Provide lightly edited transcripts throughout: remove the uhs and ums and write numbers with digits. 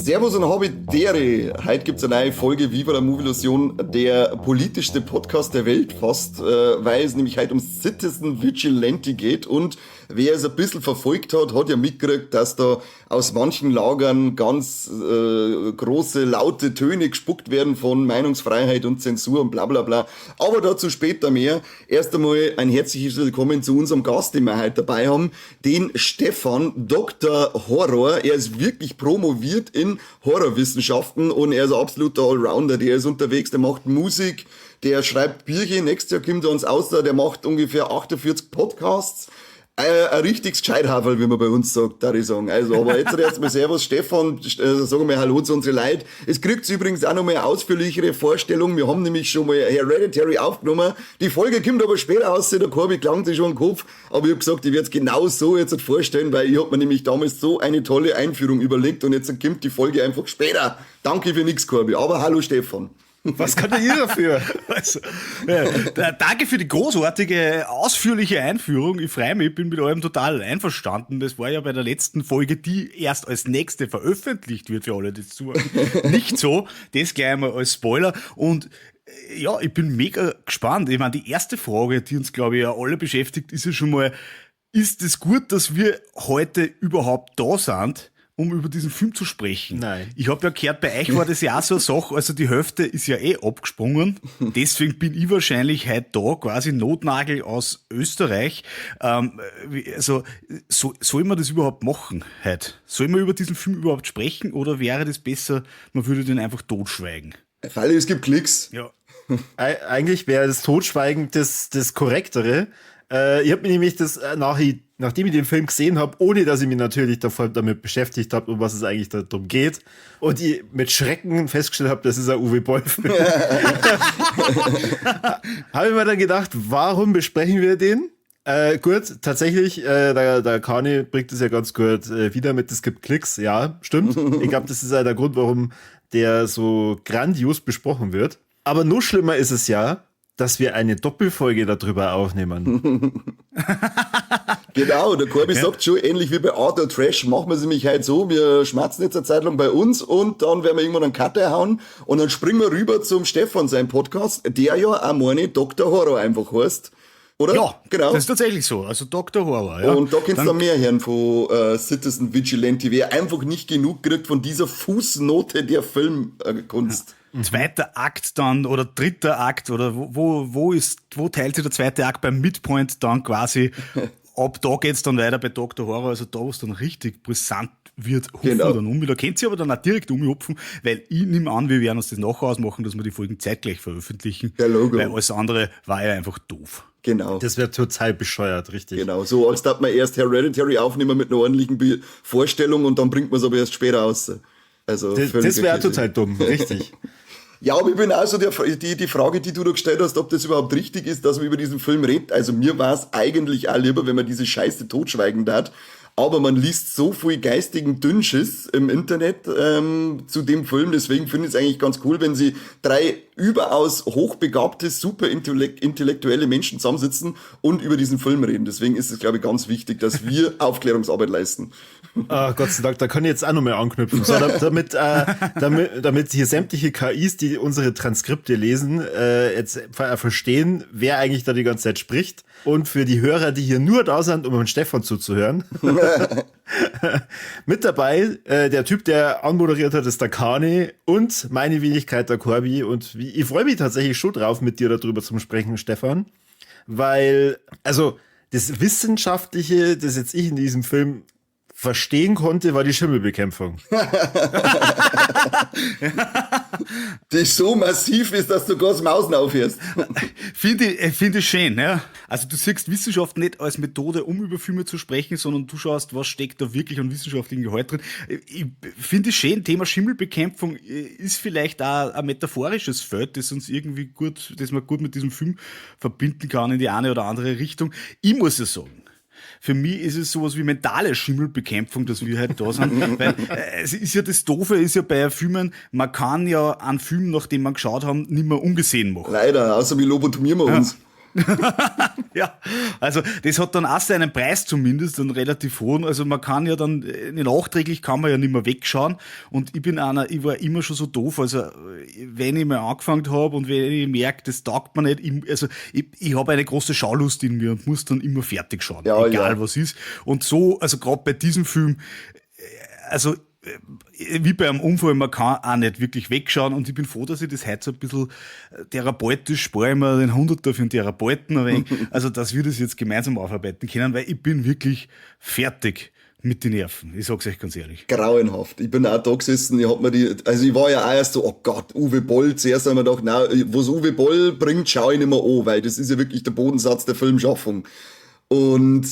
Servus und Habitäre. Heute gibt's eine neue Folge Viva la Movielusion, der politischste Podcast der Welt fast, weil es nämlich heute um Citizen Vigilante geht und wer es ein bisschen verfolgt hat, hat ja mitgekriegt, dass da aus manchen Lagern ganz große, laute Töne gespuckt werden von Meinungsfreiheit und Zensur und bla bla bla. Aber dazu später mehr. Erst einmal ein herzliches Willkommen zu unserem Gast, den wir heute dabei haben, den Stefan, Dr. Horror. Er ist wirklich promoviert in Horrorwissenschaften und er ist ein absoluter Allrounder. Der ist unterwegs, der macht Musik, der schreibt Bücher, nächstes Jahr kommt er uns aus, der macht ungefähr 48 Podcasts. Ein richtiges Gescheithaferl, wie man bei uns sagt, darf ich sagen. Also, aber jetzt erstmal Servus, Stefan, sagen wir Hallo zu unseren Leuten. Es kriegt übrigens auch noch mal eine ausführlichere Vorstellung. Wir haben nämlich schon mal Hereditary aufgenommen. Die Folge kommt aber später raus, der Korbi klang sich schon im Kopf. Aber ich habe gesagt, ich werde es genau so jetzt vorstellen, weil ich habe mir nämlich damals so eine tolle Einführung überlegt und jetzt kommt die Folge einfach später. Danke für nix, Korbi. Aber hallo, Stefan. Was kann denn ihr dafür? Also, danke für die großartige, ausführliche Einführung. Ich freue mich, ich bin mit eurem total einverstanden. Das war ja bei der letzten Folge, die erst als nächste veröffentlicht wird für alle, die zuhören. Nicht so, das gleich einmal als Spoiler. Und ja, ich bin mega gespannt. Ich meine, die erste Frage, die uns, glaube ich, ja alle beschäftigt, ist ja schon mal, ist es gut, dass wir heute überhaupt da sind, um über diesen Film zu sprechen? Nein. Ich habe ja gehört, bei euch war das ja auch so eine Sache, also die Hälfte ist ja abgesprungen. Deswegen bin ich wahrscheinlich heute da, quasi Notnagel aus Österreich. Also, soll man das überhaupt machen heute? Soll man über diesen Film überhaupt sprechen oder wäre das besser, man würde den einfach totschweigen? Falle, es gibt Klicks. Ja. Eigentlich wäre das Totschweigen das Korrektere. Ich habe mir nämlich nachdem ich den Film gesehen habe, ohne dass ich mich natürlich davor damit beschäftigt habe, um was es eigentlich darum geht, und ich mit Schrecken festgestellt habe, das ist ein Uwe Boll-Film, habe ich mir dann gedacht, warum besprechen wir den? Gut, tatsächlich, der Kani bringt es ja ganz gut wieder mit, es gibt Klicks, ja, stimmt. Ich glaube, das ist ja der Grund, warum der so grandios besprochen wird. Aber noch schlimmer ist es ja, dass wir eine Doppelfolge darüber aufnehmen. Genau, der Corby sagt schon, ähnlich wie bei Art or Trash, machen wir es nämlich halt so, wir schmerzen jetzt eine Zeit lang bei uns und dann werden wir irgendwann einen Cutter hauen und dann springen wir rüber zum Stefan, sein Podcast, der ja auch meine Dr. Horror einfach heißt. Oder? Ja, genau. Das ist tatsächlich so. Also Dr. Horror, ja. Und da kannst du mehr hören von Citizen Vigilante, wer einfach nicht genug kriegt von dieser Fußnote der Filmkunst. Zweiter Akt dann oder dritter Akt oder wo teilt sich der zweite Akt beim Midpoint dann quasi? Ab da geht's dann weiter bei Dr. Horror, also da, wo es dann richtig brisant wird, hupfen wir dann um. Da könnt ihr aber dann auch direkt umhupfen, weil ich nehme an, wir werden uns das nachher ausmachen, dass wir die Folgen zeitgleich veröffentlichen. Der Logo. Weil alles andere war ja einfach doof. Genau. Das wäre total bescheuert, richtig. Genau, so als darf man erst Hereditary aufnehmen mit einer ordentlichen Vorstellung und dann bringt man es aber erst später aus. Also das wäre total dumm, richtig. Ja, aber ich bin auch so die Frage, die du da gestellt hast, ob das überhaupt richtig ist, dass man über diesen Film redet. Also mir war es eigentlich auch lieber, wenn man diese Scheiße totschweigen darf. Aber man liest so viel geistigen Dünnschiss im Internet zu dem Film. Deswegen finde ich es eigentlich ganz cool, wenn sie 3 überaus hochbegabte, super intellektuelle Menschen zusammensitzen und über diesen Film reden. Deswegen ist es, glaube ich, ganz wichtig, dass wir Aufklärungsarbeit leisten. Oh, Gott sei Dank, da kann ich jetzt auch noch mehr anknüpfen. So, damit hier sämtliche KIs, die unsere Transkripte lesen, jetzt verstehen, wer eigentlich da die ganze Zeit spricht. Und für die Hörer, die hier nur da sind, um dem Stefan zuzuhören. Mit dabei, der Typ, der anmoderiert hat, ist der Kani und meine Wenigkeit, der Corby. Und ich freue mich tatsächlich schon drauf, mit dir darüber zu sprechen, Stefan. Weil, also, das Wissenschaftliche, das jetzt ich in diesem Film verstehen konnte, war die Schimmelbekämpfung. Die so massiv ist, dass du gar das Mausen aufhörst. Finde ich schön, ja. Also du siehst Wissenschaft nicht als Methode, um über Filme zu sprechen, sondern du schaust, was steckt da wirklich an wissenschaftlichem Gehalt drin. Ich finde es schön, Thema Schimmelbekämpfung ist vielleicht auch ein metaphorisches Feld, das uns irgendwie das man gut mit diesem Film verbinden kann in die eine oder andere Richtung. Ich muss ja sagen, Für mich ist es sowas wie mentale Schimmelbekämpfung, dass wir halt da sind. Weil es ist ja das Doofe, ist ja bei Filmen, man kann ja einen Film, nachdem man geschaut haben, nicht mehr ungesehen machen. Leider, außer wie lobotomieren wir uns. Ja, also das hat dann auch seinen Preis zumindest, einen relativ hohen. Also man kann ja dann, nachträglich kann man ja nicht mehr wegschauen. Und ich war immer schon so doof, also wenn ich mal angefangen habe und wenn ich merke, das taugt mir nicht, ich habe eine große Schaulust in mir und muss dann immer fertig schauen, Ja, egal was ist. Und so, also gerade bei diesem Film, also wie bei einem Unfall, man kann auch nicht wirklich wegschauen und ich bin froh, dass ich das heute so ein bisschen therapeutisch spare ich mir den 100er für einen Therapeuten ein wenig, also dass wir das jetzt gemeinsam aufarbeiten können, weil ich bin wirklich fertig mit den Nerven. Ich sag's euch ganz ehrlich. Grauenhaft. Ich bin auch da gesessen, ich war ja auch erst so, oh Gott, Uwe Boll, zuerst haben wir gedacht, na, was Uwe Boll bringt, schaue ich nicht mehr an, weil das ist ja wirklich der Bodensatz der Filmschaffung. Und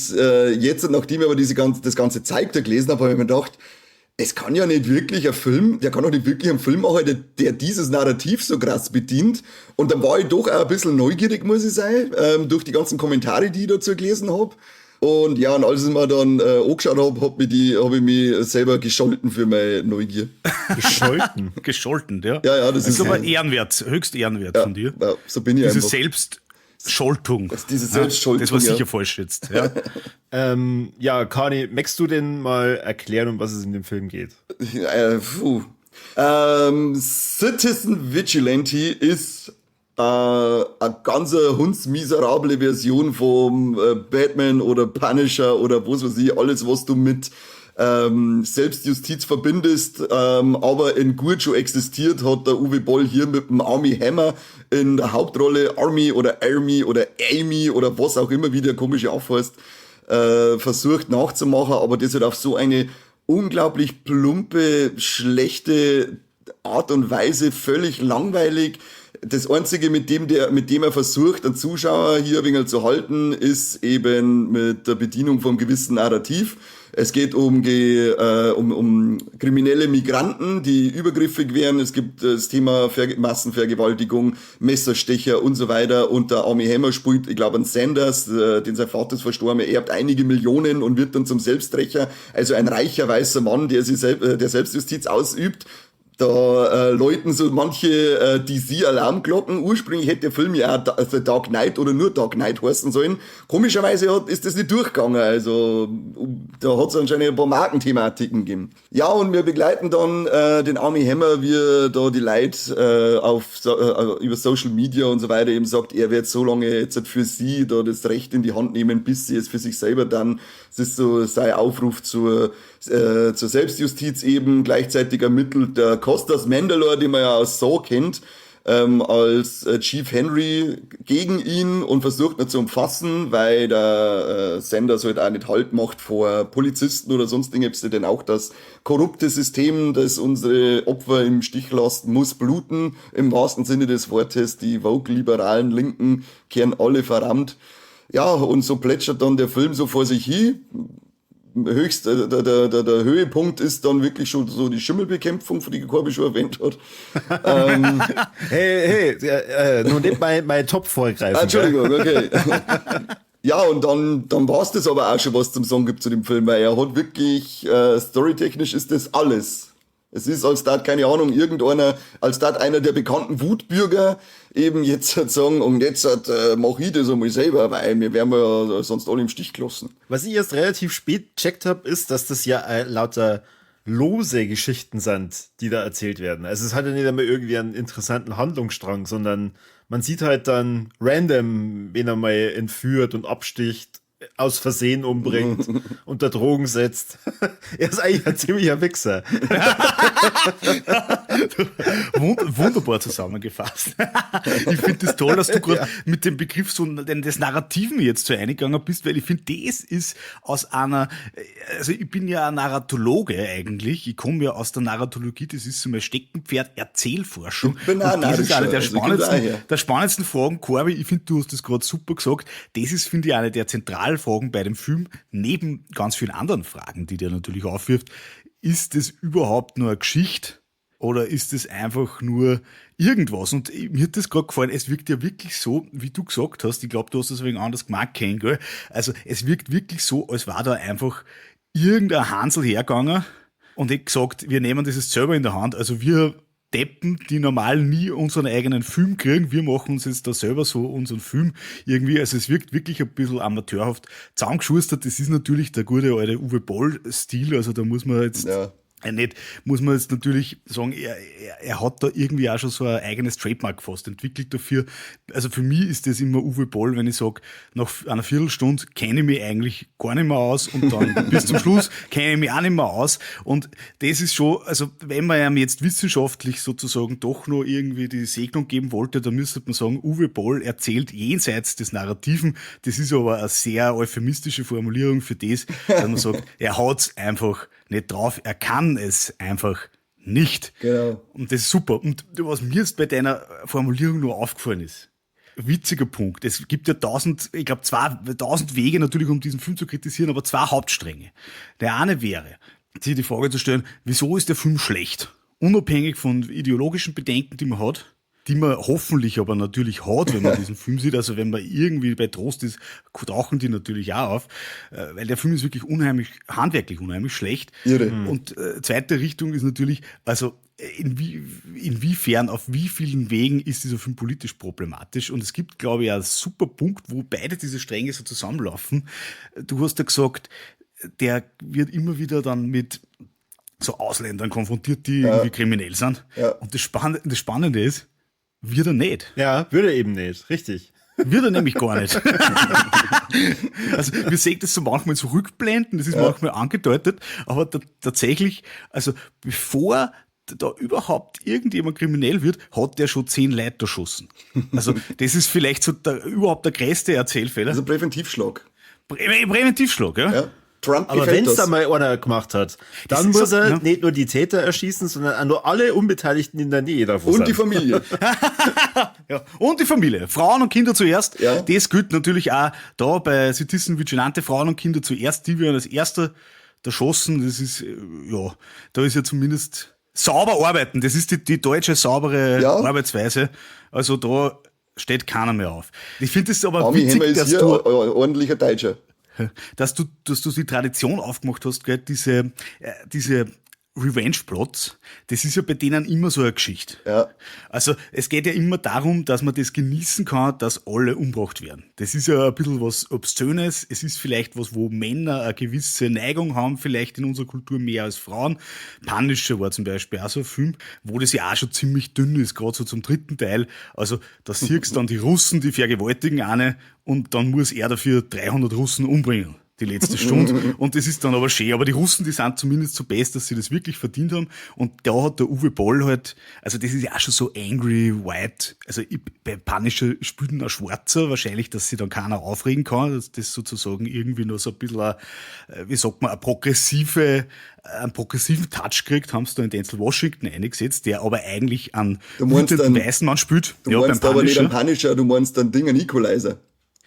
jetzt, nachdem ich aber das ganze Zeug da gelesen habe, habe ich mir gedacht, es kann ja nicht wirklich der kann doch nicht wirklich einen Film machen, der dieses Narrativ so krass bedient. Und dann war ich doch auch ein bisschen neugierig, muss ich sagen, durch die ganzen Kommentare, die ich dazu gelesen habe. Und ja, und als ich mir dann angeschaut habe, habe ich mich selber gescholten für meine Neugier. Gescholten? Gescholten, ja. Ja, das ist aber ehrenwert, höchst ehrenwert von dir. Ja, so bin ich Diese einfach. Selbstscholtung. Diese Selbstscholtung, das war sicher falsch jetzt. Ja. Ja, Kani, magst du denn mal erklären, um was es in dem Film geht? Citizen Vigilante ist eine ganz hundsmiserable Version vom Batman oder Punisher oder was weiß ich, alles, was du mit Selbstjustiz verbindest, aber in gut schon existiert, hat der Uwe Boll hier mit dem Armie Hammer in der Hauptrolle Army oder Amy oder was auch immer, wie der komische aufheißt, versucht nachzumachen, aber das halt auf so eine unglaublich plumpe, schlechte Art und Weise, völlig langweilig. Das Einzige, mit dem er versucht, einen Zuschauer hier ein wenig zu halten, ist eben mit der Bedienung vom gewissen Narrativ. Es geht um kriminelle Migranten, die übergriffig wären. Es gibt das Thema Massenvergewaltigung, Messerstecher und so weiter. Und der Armie Hammer spielt, ich glaube, einen Sanders, den sein Vater ist verstorben. Er erbt einige Millionen und wird dann zum Selbsträcher. Also ein reicher weißer Mann, der Selbstjustiz ausübt. Da läuten so manche DC-Alarmglocken. Ursprünglich hätte der Film ja auch The Dark Knight oder nur Dark Knight heißen sollen. Komischerweise ist das nicht durchgegangen. Also da hat es anscheinend ein paar Markenthematiken gegeben. Ja, und wir begleiten dann den Armie Hammer, wie er da die Leute über Social Media und so weiter eben sagt, er wird so lange jetzt für sie da das Recht in die Hand nehmen, bis sie es für sich selber dann, das ist so sein Aufruf zur Selbstjustiz eben. Gleichzeitig ermittelt der Costas Mandalore, den man ja aus Saw kennt, als Chief Henry gegen ihn und versucht ihn zu umfassen, weil der Sanders halt auch nicht Halt macht vor Polizisten oder sonst irgendwas, denn auch das korrupte System, das unsere Opfer im Stich lässt, muss bluten, im wahrsten Sinne des Wortes. Die woke-liberalen Linken kehren alle verrammt. Ja, und so plätschert dann der Film so vor sich hin. Der Höhepunkt ist dann wirklich schon so die Schimmelbekämpfung, die Corby schon erwähnt hat. Nur nicht mein Top vorgreifen. Entschuldigung, okay. Ja, und dann war's das aber auch schon, was zum Song gibt zu dem Film, weil er hat wirklich, storytechnisch ist das alles. Es ist, als da, keine Ahnung, einer der bekannten Wutbürger eben jetzt sagen, und jetzt mach ich das einmal selber, weil wir werden ja sonst alle im Stich gelassen. Was ich erst relativ spät gecheckt habe, ist, dass das ja lauter lose Geschichten sind, die da erzählt werden. Also es hat ja nicht einmal irgendwie einen interessanten Handlungsstrang, sondern man sieht halt dann random, wen er mal entführt und absticht, aus Versehen umbringt, unter Drogen setzt. Er ist eigentlich ein ziemlicher Wichser. Wunderbar zusammengefasst. Ich finde das toll, dass du gerade mit dem Begriff so des Narrativen jetzt so eingegangen bist, weil ich finde, das ist aus einer, also ich bin ja ein Narratologe eigentlich, ich komme ja aus der Narratologie, das ist so mein Steckenpferd, Erzählforschung. Ich bin auch das ist eine der der spannendsten Fragen, Corby, ich finde, du hast das gerade super gesagt, das ist, finde ich, eine der zentralen Fragen bei dem Film, neben ganz vielen anderen Fragen, die der natürlich aufwirft. Ist es überhaupt nur eine Geschichte? Oder ist es einfach nur irgendwas? Und mir hat das gerade gefallen, es wirkt ja wirklich so, wie du gesagt hast, ich glaube, du hast das wegen anders gemacht, gell? Also es wirkt wirklich so, als war da einfach irgendein Hansel hergegangen und hat gesagt, wir nehmen das jetzt selber in der Hand. Also wir Deppen, die normal nie unseren eigenen Film kriegen, wir machen uns jetzt da selber so unseren Film irgendwie. Also es wirkt wirklich ein bisschen amateurhaft zusammengeschustert. Das ist natürlich der gute alte Uwe Boll-Stil, also da muss man jetzt... Ja. Nicht, muss man jetzt natürlich sagen, er hat da irgendwie auch schon so ein eigenes Trademark fast entwickelt dafür. Also für mich ist das immer Uwe Boll, wenn ich sage, nach einer Viertelstunde kenne ich mich eigentlich gar nicht mehr aus und dann bis zum Schluss kenne ich mich auch nicht mehr aus. Und das ist schon, also wenn man ihm jetzt wissenschaftlich sozusagen doch noch irgendwie die Segnung geben wollte, dann müsste man sagen, Uwe Boll erzählt jenseits des Narrativen. Das ist aber eine sehr euphemistische Formulierung für das, wenn man sagt, er hat's einfach nicht drauf, er kann es einfach nicht. Genau. Und das ist super. Und was mir jetzt bei deiner Formulierung nur aufgefallen ist, witziger Punkt, es gibt ja 1000 Wege natürlich, um diesen Film zu kritisieren, aber 2 Hauptstränge. Der eine wäre, sich die Frage zu stellen, wieso ist der Film schlecht? Unabhängig von ideologischen Bedenken, die man hat, die man hoffentlich aber natürlich hat, wenn man diesen Film sieht. Also wenn man irgendwie bei Trost ist, tauchen die natürlich auch auf, weil der Film ist wirklich handwerklich unheimlich schlecht. Irre. Und zweite Richtung ist natürlich, also inwiefern, auf wie vielen Wegen ist dieser Film politisch problematisch? Und es gibt, glaube ich, einen super Punkt, wo beide diese Stränge so zusammenlaufen. Du hast ja gesagt, der wird immer wieder dann mit so Ausländern konfrontiert, die irgendwie kriminell sind. Ja. Und das Spannende ist, wird er nicht. Ja, würde eben nicht, richtig. Wird er nämlich gar nicht. Also wir sehen das so manchmal so rückblenden, das ist manchmal angedeutet, aber tatsächlich, also bevor da überhaupt irgendjemand kriminell wird, hat der schon 10 Leute erschossen. Also das ist vielleicht so überhaupt der größte Erzählfehler. Also Präventivschlag. Präventivschlag, ja. Ja. Trump Aber gefällt wenn es das. da mal einer gemacht hat, dann ist muss so, er ja. nicht nur die Täter erschießen, sondern auch nur alle Unbeteiligten in der Nähe davon. Und die Familie. Ja, und die Familie. Frauen und Kinder zuerst. Ja. Das gilt natürlich auch da bei Citizen Vigilante. Frauen und Kinder zuerst. Die werden als Erster erschossen. Das ist, ja, da ist ja zumindest sauber arbeiten. Das ist die deutsche saubere Arbeitsweise. Also da steht keiner mehr auf. Ich finde es aber Army Hammer witzig, ist dass hier du... ein ordentlicher Deutscher. dass du die Tradition aufgemacht hast, gell, diese Revenge-Plots, das ist ja bei denen immer so eine Geschichte. Ja. Also es geht ja immer darum, dass man das genießen kann, dass alle umgebracht werden. Das ist ja ein bisschen was Obszönes, es ist vielleicht was, wo Männer eine gewisse Neigung haben, vielleicht in unserer Kultur mehr als Frauen. Punisher war zum Beispiel auch so ein Film, wo das ja auch schon ziemlich dünn ist, gerade so zum 3. Teil. Also da siehst du dann die Russen, die vergewaltigen eine und dann muss er dafür 300 Russen umbringen. Die letzte Stunde. Und das ist dann aber schön. Aber die Russen, die sind zumindest so best, dass sie das wirklich verdient haben. Und da hat der Uwe Boll halt, also das ist ja auch schon so angry white. Also bei Punisher spielt ein Schwarzer wahrscheinlich, dass sich dann keiner aufregen kann, dass das sozusagen irgendwie nur so ein bisschen, wie sagt man, einen progressiven Touch kriegt, haben sie da in Denzel Washington eingesetzt, der aber eigentlich einen wütenden weißen Mann spielt. Du meinst aber nicht einen Punisher, du meinst einen Ding, einen Equalizer.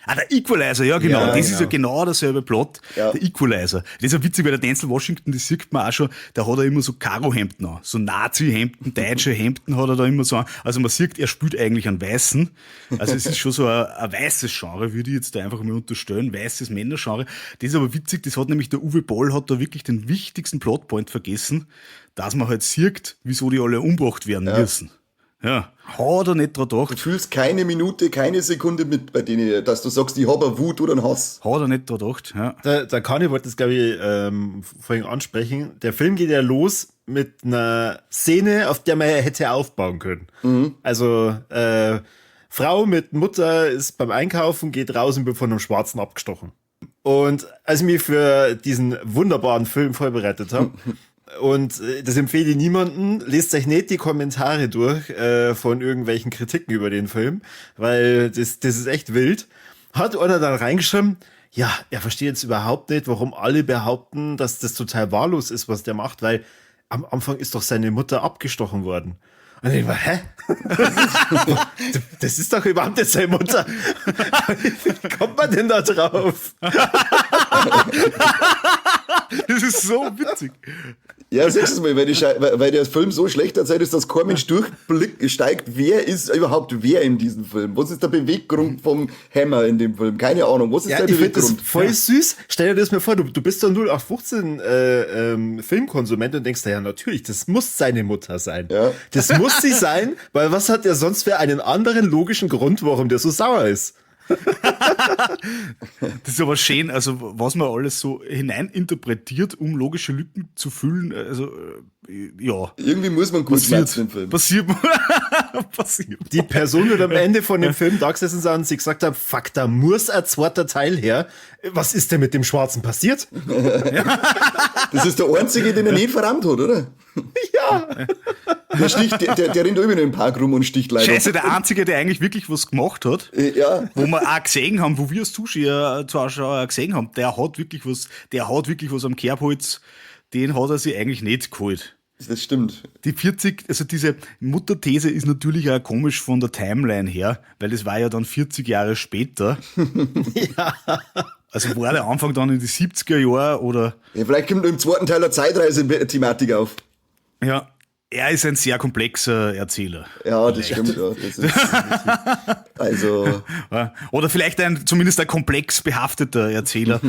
Ah, der Equalizer, ja genau. Ja, das genau. ist ja genau derselbe Plot. Ja. Der Equalizer. Das ist ja witzig, weil der Denzel Washington, das sieht man auch schon, da hat er immer so Karo-Hemden an. So Nazi-Hemden, deutsche Hemden hat er da immer so an. Also man sieht, er spielt eigentlich einen Weißen. Also es ist schon so ein weißes Genre, würde ich jetzt da einfach mal unterstellen. Weißes Männergenre. Das ist aber witzig, das hat nämlich der Uwe Boll hat da wirklich den wichtigsten Plotpoint vergessen, dass man halt sieht, wieso die alle umgebracht werden müssen. Ja, hat er nicht dran Du gedacht. fühlst keine Minute, keine Sekunde mit bei denen, dass du sagst, ich habe eine Wut oder einen Hass. Hat er nicht dran gedacht, ja. Der Kani wollte das, glaube ich, vorhin ansprechen. Der Film geht ja los mit einer Szene, auf der man hätte aufbauen können. Also, Frau mit Mutter ist beim Einkaufen, geht raus und wird von einem Schwarzen abgestochen. Und als ich mich für diesen wunderbaren Film vorbereitet habe, und das empfehle ich niemandem, lest euch nicht die Kommentare durch von irgendwelchen Kritiken über den Film, weil das ist echt wild. Hat einer dann reingeschrieben, ja, er versteht jetzt überhaupt nicht, warum alle behaupten, dass das total wahllos ist, was der macht, weil am Anfang ist doch seine Mutter abgestochen worden. Und ich war, hä? Das ist doch überhaupt nicht seine Mutter. Wie kommt man denn da drauf? Das ist so witzig. Ja, sag's mal, weil der Film so schlecht erzählt ist, dass kein Mensch durchsteigt, wer ist überhaupt wer in diesem Film? Was ist der Beweggrund vom Hammer in dem Film? Keine Ahnung, was ist der ich finde das Beweggrund? voll süß. Stell dir das mal vor, du bist so ein 0815 Filmkonsument und denkst, ja natürlich, das muss seine Mutter sein. Ja. Das muss sie sein, weil was hat der sonst für einen anderen logischen Grund, warum der so sauer ist? Das ist aber schön, also was man alles so hineininterpretiert, um logische Lücken zu füllen, also ja. Irgendwie muss man gut schmerzen im Film. Passiert. Die Person wird am Ende von dem Film da gesessen sein und sie gesagt haben, fuck, da muss ein zweiter Teil her. Was ist denn mit dem Schwarzen passiert? Das ist der Einzige, den er nicht verrammt hat, oder? Ja. Der sticht, der rennt immer nur im Park rum und sticht leider. Scheiße, der Einzige, der eigentlich wirklich was gemacht hat, Ja. wo wir auch gesehen haben, wo wir als Zuschauer gesehen haben, der hat wirklich was am Kerbholz, den hat er sich eigentlich nicht geholt. Das stimmt. Die 40, also diese Mutterthese ist natürlich auch komisch von der Timeline her, weil das war ja dann 40 Jahre später. Ja. Also war der Anfang dann in die 70er Jahre oder... Ja, vielleicht kommt im zweiten Teil eine Zeitreise-Thematik auf. Ja, er ist ein sehr komplexer Erzähler. Ja, das stimmt. Ja. Das ist, also oder vielleicht zumindest ein komplex behafteter Erzähler.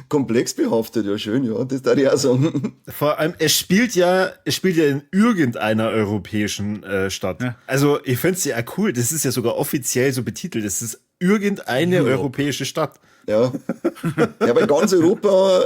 komplex behaftet, ja schön, ja, das darf ich auch sagen. Vor allem, es spielt ja in irgendeiner europäischen Stadt. Ja. Also ich finde es ja auch cool, das ist ja sogar offiziell so betitelt, das ist irgendeine europäische Stadt. Ja, weil ganz Europa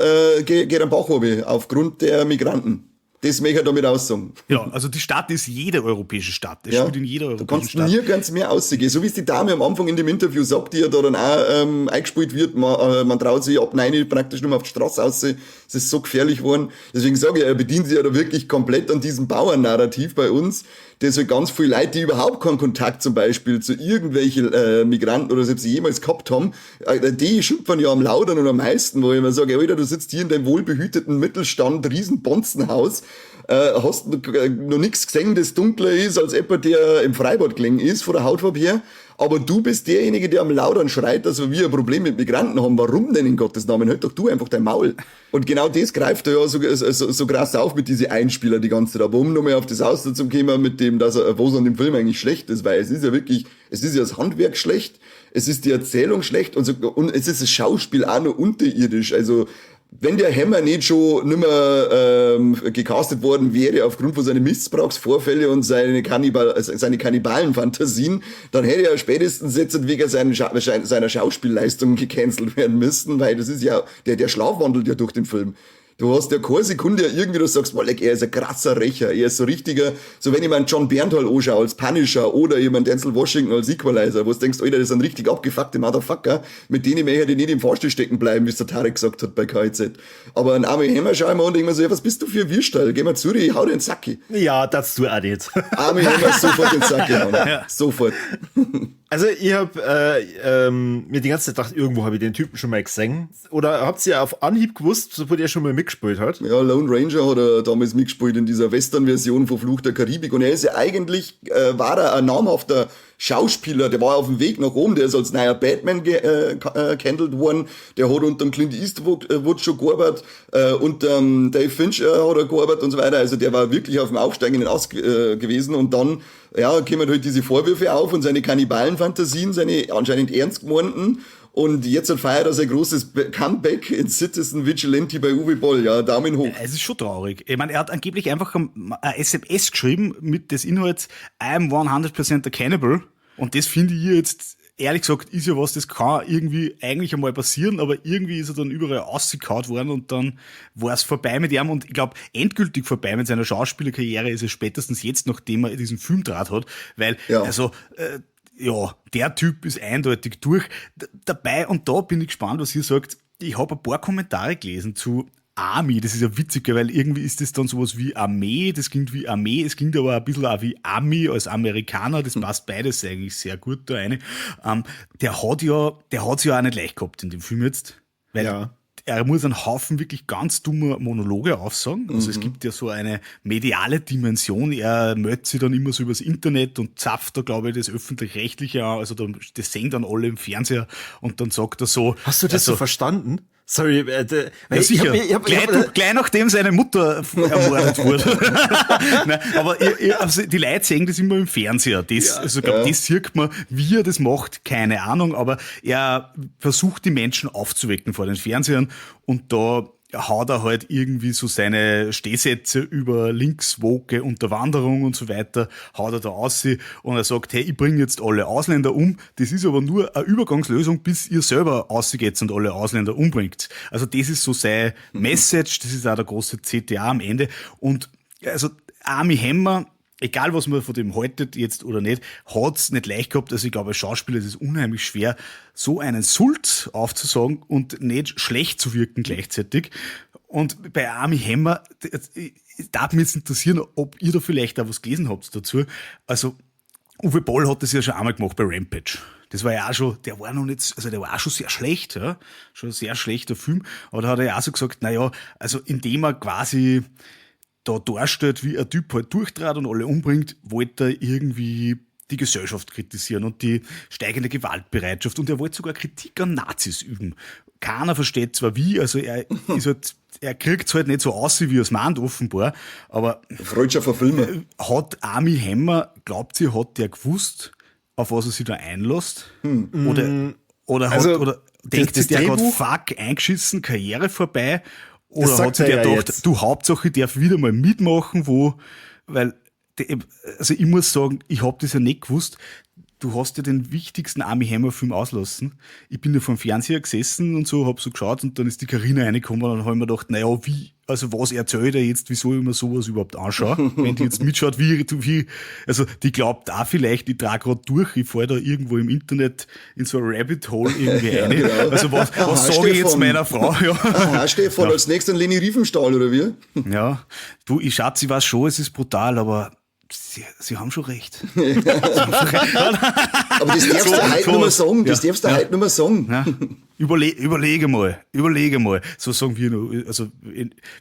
geht am Bach runter, aufgrund der Migranten. Das möchte ich damit aussagen. Ja, also die Stadt ist jede europäische Stadt. Es spielt in jeder europäischen Stadt. Du kannst nirgends mehr aussehen. So wie es die Dame am Anfang in dem Interview sagt, die ja da dann auch eingespielt wird, man traut sich ab 9 praktisch nur mehr auf die Straße aussehen. Es ist so gefährlich geworden. Deswegen sage ich, er bedient sich ja da wirklich komplett an diesem Bauernnarrativ bei uns. Das halt ganz viele Leute, die überhaupt keinen Kontakt zum Beispiel zu irgendwelchen Migranten oder selbst jemals gehabt haben, die schimpfen ja am lauteren und am meisten, wo ich immer sage, Alter, du sitzt hier in deinem wohlbehüteten Mittelstand, riesen Bonzenhaus, hast noch nichts gesehen, das dunkler ist, als jemand, der im Freibad gelegen ist, von der Hautfarbe her. Aber du bist derjenige, der am Lautern schreit, dass wir ein Problem mit Migranten haben. Warum denn in Gottes Namen? Halt doch du einfach dein Maul. Und genau das greift er ja so krass auf mit diesen Einspieler die ganze Zeit. Aber um nochmal auf das auszukommen mit dem, dass was an dem Film eigentlich schlecht ist, weil es ist ja wirklich, es ist ja das Handwerk schlecht, es ist die Erzählung schlecht und es ist das Schauspiel auch noch unterirdisch. Also, wenn der Hammer nicht schon nimmer gecastet worden wäre aufgrund von seinen Missbrauchsvorfällen und seine Kannibalenfantasien, dann hätte er spätestens jetzt wegen seiner Schauspielleistung gecancelt werden müssen, weil das ist ja, der schlafwandelt ja durch den Film. Du hast ja keine Sekunde irgendwie, du sagst, mal, er ist ein krasser Rächer, er ist so richtiger, so wenn ich mir einen John Bernthal anschaue als Punisher oder jemand Denzel Washington als Equalizer, wo du denkst, Alter, das sind richtig abgefuckte Motherfucker, mit denen möchte ich nicht im Fahrstuhl stecken bleiben, wie es der Tarek gesagt hat bei KIZ. Aber ein Army Hammer schau ich mir an und denk mir so, ja, was bist du für ein Wirstall? Geh mal zu dir, ich hau dir in den Sacki. Ja, das du auch nicht. Army Hammer sofort in den Sack gehauen. Ja. Sofort. Also ich habe mir die ganze Zeit gedacht, irgendwo habe ich den Typen schon mal gesehen. Oder habt ihr auf Anhieb gewusst, sobald er schon mal mitgespielt hat? Ja, Lone Ranger hat er damals mitgespielt in dieser Western-Version von Fluch der Karibik. Und er ist ja eigentlich, war er ein namhafter Schauspieler, der war auf dem Weg nach Rom, der ist als neuer Batman gehandelt worden, der hat unter dem Clint Eastwood schon gearbeitet, unter Dave Fincher hat er gearbeitet und so weiter, also der war wirklich auf dem aufsteigenden Ast gewesen und dann, ja, kommen halt diese Vorwürfe auf und seine Kannibalenfantasien, seine anscheinend ernst gemeinten. Und jetzt feiert er sein großes Comeback in Citizen Vigilante bei Uwe Boll. Ja, Daumen hoch. Es ist schon traurig. Ich meine, er hat angeblich einfach eine SMS geschrieben mit des Inhalts I'm 100% a cannibal. Und das finde ich jetzt, ehrlich gesagt, ist ja was, das kann irgendwie eigentlich einmal passieren, aber irgendwie ist er dann überall ausgekaut worden und dann war es vorbei mit ihm. Und ich glaube, endgültig vorbei mit seiner Schauspielerkarriere ist es spätestens jetzt, nachdem er diesen Film draht hat. Weil, ja, der Typ ist eindeutig durch. Dabei, und da bin ich gespannt, was ihr sagt, ich habe ein paar Kommentare gelesen zu Army, das ist ja witziger, weil irgendwie ist das dann sowas wie Armee, das klingt wie Armee, es klingt aber ein bisschen auch wie Army als Amerikaner, das passt beides eigentlich sehr gut da rein. Der hat's ja auch nicht leicht gehabt in dem Film jetzt, weil ja. Er muss einen Haufen wirklich ganz dummer Monologe aufsagen. Also es gibt ja so eine mediale Dimension. Er meldet sich dann immer so übers Internet und zapft da, glaube ich, das Öffentlich-Rechtliche an. Also das sehen dann alle im Fernseher und dann sagt er so. Hast du das so verstanden? Sorry, Ja, sicher. Gleich nachdem seine Mutter ermordet wurde. Nein, aber also die Leute sehen das immer im Fernseher. Das sieht man, wie er das macht, keine Ahnung, aber er versucht die Menschen aufzuwecken vor den Fernsehern und da haut er halt irgendwie so seine Stehsätze über Linkswoke Unterwanderung und so weiter, haut er da aus und er sagt, hey, ich bringe jetzt alle Ausländer um, das ist aber nur eine Übergangslösung, bis ihr selber ausgeht und alle Ausländer umbringt. Also das ist so sein Message, das ist auch der große CTA am Ende und also Armie Hammer, egal was man von dem haltet jetzt oder nicht, hat's nicht leicht gehabt. Also ich glaube, als Schauspieler ist es unheimlich schwer, so einen Sult aufzusagen und nicht schlecht zu wirken gleichzeitig. Und bei Armie Hammer, darf mich jetzt interessieren, ob ihr da vielleicht auch was gelesen habt dazu. Also Uwe Boll hat das ja schon einmal gemacht bei Rampage. Das war ja auch schon, der war auch schon sehr schlecht, ja. Schon ein sehr schlechter Film. Aber da hat er ja auch so gesagt, naja, also indem er quasi da darstellt, wie ein Typ halt durchtrat und alle umbringt, wollte er irgendwie die Gesellschaft kritisieren und die steigende Gewaltbereitschaft und er wollte sogar Kritik an Nazis üben. Keiner versteht zwar wie, also er kriegt es halt nicht so aus, wie er es meint, offenbar, aber Freudscher Verfilmer. Hat Armie Hammer, glaubt sie, hat der gewusst, auf was er sich da einlässt? Oder denkt sich der gerade, fuck, eingeschissen, Karriere vorbei? Oder hat sich der gedacht, du, Hauptsache, ich darf wieder mal mitmachen, also ich muss sagen, ich hab das ja nicht gewusst, du hast ja den wichtigsten Armie Hammer Film auslassen. Ich bin ja vom Fernseher gesessen und so, hab so geschaut und dann ist die Carina reingekommen und dann hab ich mir gedacht, naja, also was erzählt er jetzt, wieso ich mir sowas überhaupt anschaue? Wenn die jetzt mitschaut, also die glaubt auch vielleicht, ich trage gerade durch, ich falle da irgendwo im Internet in so ein Rabbit Hole irgendwie rein. Genau. Also was sage ich jetzt meiner Frau? Ja. Aha, Stefan, als nächstes ein Leni Riefenstahl, oder wie? Ja, du, ich weiß schon, es ist brutal, aber Sie haben schon recht. Aber das darfst du heute nicht mehr sagen. Ja. Überlege mal. So sagen wir nur. Also,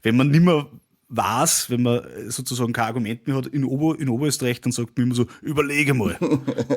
wenn man nicht mehr weiß, wenn man sozusagen kein Argument mehr hat in Oberösterreich, dann sagt man immer so, überlege mal.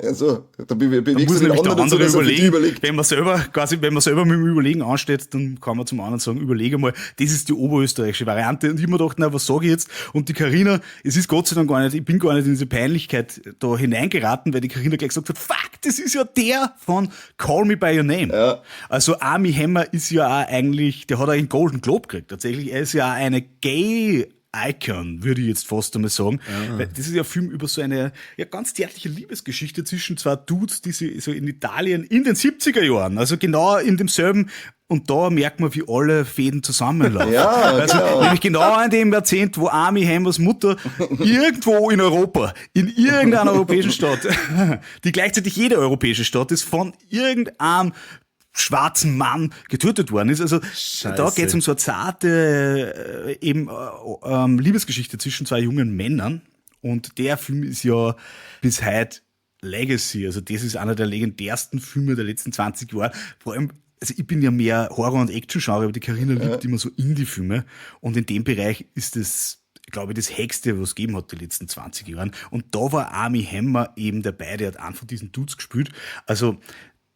Also, da bewegst muss nämlich der andere überlegen. Wenn man selber mit dem Überlegen ansteht, dann kann man zum anderen sagen, überlege mal, das ist die oberösterreichische Variante. Und ich mir gedacht, na, was sage ich jetzt? Und die Carina, es ist Gott sei Dank gar nicht, ich bin gar nicht in diese Peinlichkeit da hineingeraten, weil die Carina gleich gesagt hat, fuck, das ist ja der von Call Me By Your Name. Ja. Also Armie Hammer ist ja auch eigentlich, der hat auch einen Golden Globe gekriegt. Tatsächlich, er ist ja auch eine Gay-Icon, würde ich jetzt fast einmal sagen. Ja. Weil das ist ja ein Film über so eine ganz zärtliche Liebesgeschichte zwischen zwei Dudes, die sie so in Italien in den 70er Jahren, also genau in demselben, und da merkt man, wie alle Fäden zusammenlaufen. Ja, also genau. Nämlich genau in dem Jahrzehnt, wo Armie Hammers Mutter irgendwo in Europa, in irgendeiner europäischen Stadt, die gleichzeitig jede europäische Stadt ist, von irgendeinem schwarzen Mann getötet worden ist. Also Scheiße. Da geht es um so eine zarte Liebesgeschichte zwischen zwei jungen Männern. Und der Film ist ja bis heute Legacy. Also das ist einer der legendärsten Filme der letzten 20 Jahre. Vor allem, also ich bin ja mehr Horror- und Action-Genre, aber die Carina liebt immer so Indie-Filme. Und in dem Bereich ist das, glaube ich, das Höchste, was es gegeben hat die letzten 20 Jahre. Und da war Armie Hammer eben dabei, der hat einen von diesen Dudes gespielt. Also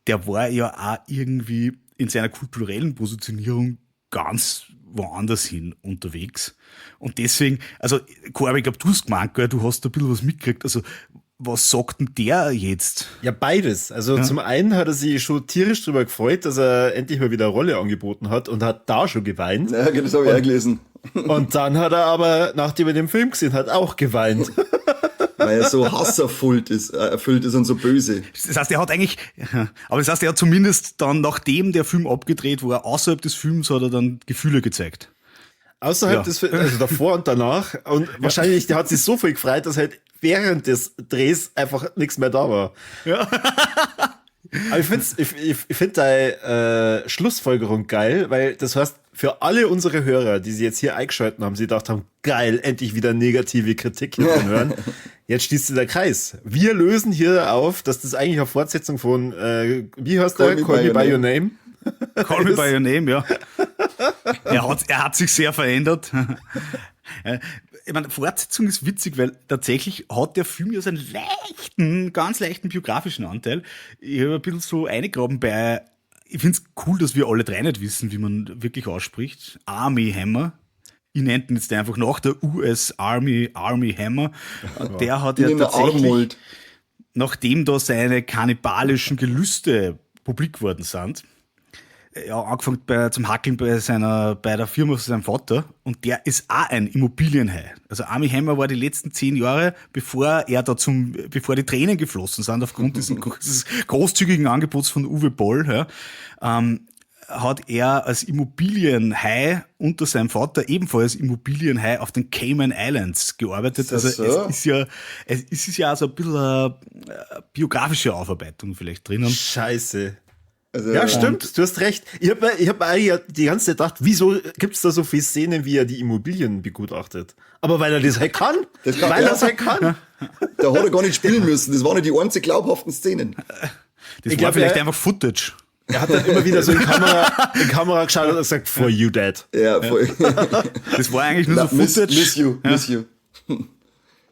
der war ja auch irgendwie in seiner kulturellen Positionierung ganz woanders hin unterwegs. Und deswegen, also Corby, ich glaube, du hast gemeint, gell, du hast da ein bisschen was mitgekriegt. Also was sagt denn der jetzt? Ja, beides. Also zum einen hat er sich schon tierisch drüber gefreut, dass er endlich mal wieder eine Rolle angeboten hat und hat da schon geweint. Ja, das habe ich auch gelesen. Und dann hat er aber, nachdem er den Film gesehen hat, auch geweint. Weil er so hasserfüllt ist und so böse. Das heißt, er hat zumindest dann, nachdem der Film abgedreht war, außerhalb des Films hat er dann Gefühle gezeigt. Außerhalb des Films, also davor und danach. Und wahrscheinlich, der hat sich so viel gefreut, dass halt während des Drehs einfach nichts mehr da war. Ja. Aber ich find deine Schlussfolgerung geil, weil das heißt, für alle unsere Hörer, die sie jetzt hier eingeschaltet haben, sie gedacht haben, geil, endlich wieder negative Kritik hier hören. Jetzt schließt sich der Kreis. Wir lösen hier auf, dass das eigentlich eine Fortsetzung von, wie heißt der? Call Me By Your Name. Call Me By Your Name, ja. Er hat sich sehr verändert. Ich meine, Fortsetzung ist witzig, weil tatsächlich hat der Film ja so einen ganz leichten biografischen Anteil. Ich habe ein bisschen so eingegraben bei ich finde es cool, dass wir alle drei nicht wissen, wie man wirklich ausspricht. Armie Hammer. Ich nenne ihn jetzt einfach nach der US Armie Hammer. Der hat ja tatsächlich, nachdem da seine kannibalischen Gelüste publik geworden sind, ja, angefangen zum Hackeln bei der Firma von seinem Vater, und der ist auch ein Immobilienhai. Also Armie Hammer war die letzten 10 Jahre, bevor die Tränen geflossen sind, aufgrund dieses großzügigen Angebots von Uwe Boll, ja, hat er als Immobilienhai unter seinem Vater ebenfalls Immobilienhai auf den Cayman Islands gearbeitet. Also so? es ist ja so ein bisschen eine biografische Aufarbeitung vielleicht drinnen. Scheiße. Also, ja, stimmt, du hast recht. Ich hab eigentlich die ganze Zeit gedacht, wieso gibt's da so viele Szenen, wie er die Immobilien begutachtet? Aber weil er das halt kann. Weil er es halt kann. Da hat er gar nicht spielen müssen. Das waren nicht die einzigen glaubhaften Szenen. Das war vielleicht einfach Footage. Er hat dann immer wieder so in Kamera geschaut und gesagt, for you, Dad. Ja, voll. Das war eigentlich nur so Footage. Miss you.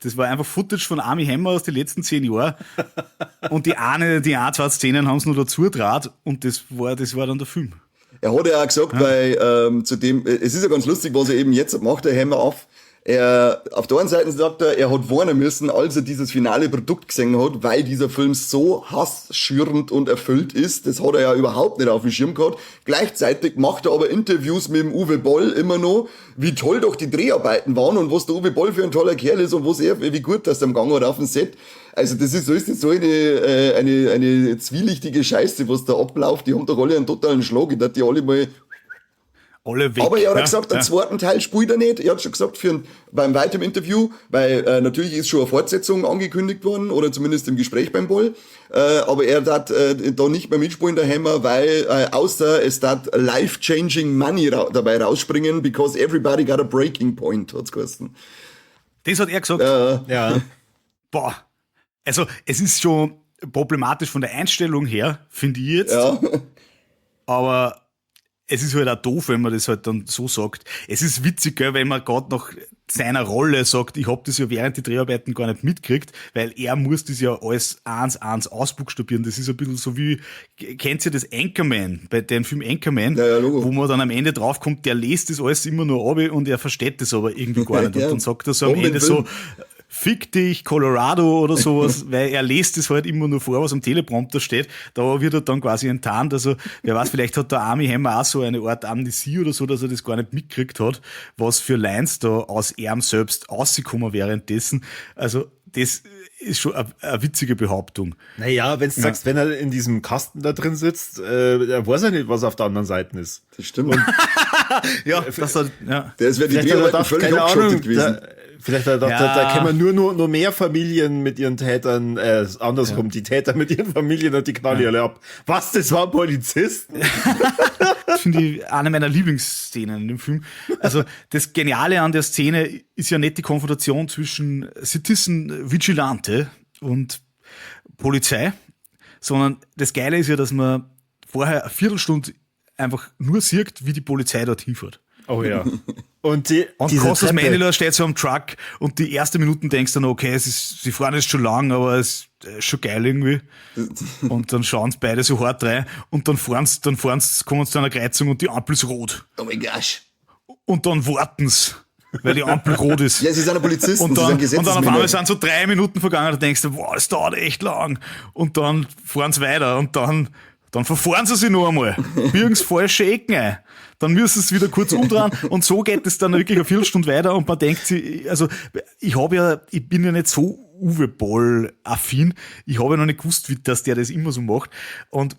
Das war einfach Footage von Armie Hammer aus den letzten 10 Jahren. Und die ein, zwei Szenen haben es nur dazu draht, und das war dann der Film. Er hat ja auch gesagt, weil zu dem, es ist ja ganz lustig, was er eben jetzt macht, der Hammer auf. Auf der einen Seite sagt er hat warnen müssen, als er dieses finale Produkt gesehen hat, weil dieser Film so hassschürend und erfüllt ist. Das hat er ja überhaupt nicht auf dem Schirm gehabt. Gleichzeitig macht er aber Interviews mit dem Uwe Boll immer noch, wie toll doch die Dreharbeiten waren und was der Uwe Boll für ein toller Kerl ist und wie gut das am Gang hat auf dem Set. Also das ist so eine zwielichtige Scheiße, was da abläuft. Die haben doch alle einen totalen Schlag. Ich dachte, die alle mal... Alle weg. Aber er hat gesagt, den zweiten Teil spielt er nicht. Er hat schon gesagt, beim weiteren Interview, weil natürlich ist schon eine Fortsetzung angekündigt worden, oder zumindest im Gespräch beim Boll. Aber er hat da nicht mehr mitspielen, der Hammer, weil außer es hat life-changing money dabei rausspringen, because everybody got a breaking point, hat's geheißen. Das hat er gesagt? Ja. Boah. Also, es ist schon problematisch von der Einstellung her, finde ich jetzt. Ja. Aber es ist halt auch doof, wenn man das halt dann so sagt. Es ist witzig, gell, wenn man gerade nach seiner Rolle sagt, ich hab das ja während die Dreharbeiten gar nicht mitgekriegt, weil er muss das ja alles 1-1 ausbuchstabieren. Das ist ein bisschen so wie, kennt ihr das Anchorman, bei dem Film Anchorman, wo man dann am Ende draufkommt, der liest das alles immer nur ab und er versteht das aber irgendwie gar nicht. Und dann sagt er so am Ende so, fick dich, Colorado oder sowas, weil er liest es halt immer nur vor, was am Teleprompter steht. Da wird er dann quasi enttarnt. Also, wer weiß, vielleicht hat der Armie Hammer auch so eine Art Amnesie oder so, dass er das gar nicht mitgekriegt hat, was für Lines da aus ihm selbst rausgekommen währenddessen. Also, das ist schon eine witzige Behauptung. Naja, wenn du sagst, wenn er in diesem Kasten da drin sitzt, er weiß ja nicht, was auf der anderen Seite ist. Das stimmt. Ja, das hat, ja. Das wäre die Dreharbeiten völlig abgeschottet gewesen. Vielleicht hat er gedacht, da können wir nur mehr Familien mit ihren Tätern, andersrum, die Täter mit ihren Familien und die knallen alle ab. Was, das war ein Polizist? Das finde ich eine meiner Lieblingsszenen in dem Film. Also das Geniale an der Szene ist ja nicht die Konfrontation zwischen Citizen Vigilante und Polizei, sondern das Geile ist ja, dass man vorher eine Viertelstunde einfach nur sieht, wie die Polizei dorthin fährt. Oh ja. Und Costas Mandylor steht so am Truck und die ersten Minuten denkst du dann, okay, sie fahren jetzt schon lang, aber es ist schon geil irgendwie. Und dann schauen sie beide so hart rein und dann kommen sie zu einer Kreuzung und die Ampel ist rot. Oh mein Gott. Und dann warten sie, weil die Ampel rot ist. Ja, sie sind ja Polizisten, und dann, sie sind und dann auf einmal sind so 3 Minuten vergangen, da denkst du, wow, das dauert echt lang. Und dann fahren sie weiter und dann verfahren sie sich noch einmal, biegen sie falsche Ecken ein. Dann müssen sie wieder kurz umdrehen und so geht es dann wirklich eine Viertelstunde weiter und man denkt sich, also ich bin ja nicht so Uwe Boll-affin, ich habe ja noch nicht gewusst, dass der das immer so macht und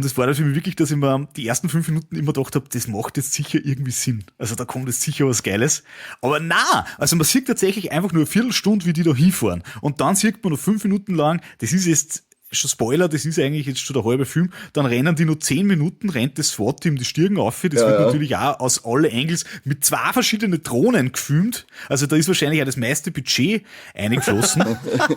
es war dann für mich wirklich, dass ich mir die ersten 5 Minuten immer gedacht habe, das macht jetzt sicher irgendwie Sinn. Also da kommt jetzt sicher was Geiles. Aber na, also man sieht tatsächlich einfach nur eine Viertelstunde, wie die da hinfahren und dann sieht man noch 5 Minuten lang, das ist jetzt schon Spoiler, das ist eigentlich jetzt schon der halbe Film, dann rennen die nur 10 Minuten, rennt das SWAT-Team die Stirn auf, das wird natürlich auch aus alle Angles mit 2 verschiedenen Drohnen gefilmt, also da ist wahrscheinlich auch das meiste Budget eingeflossen,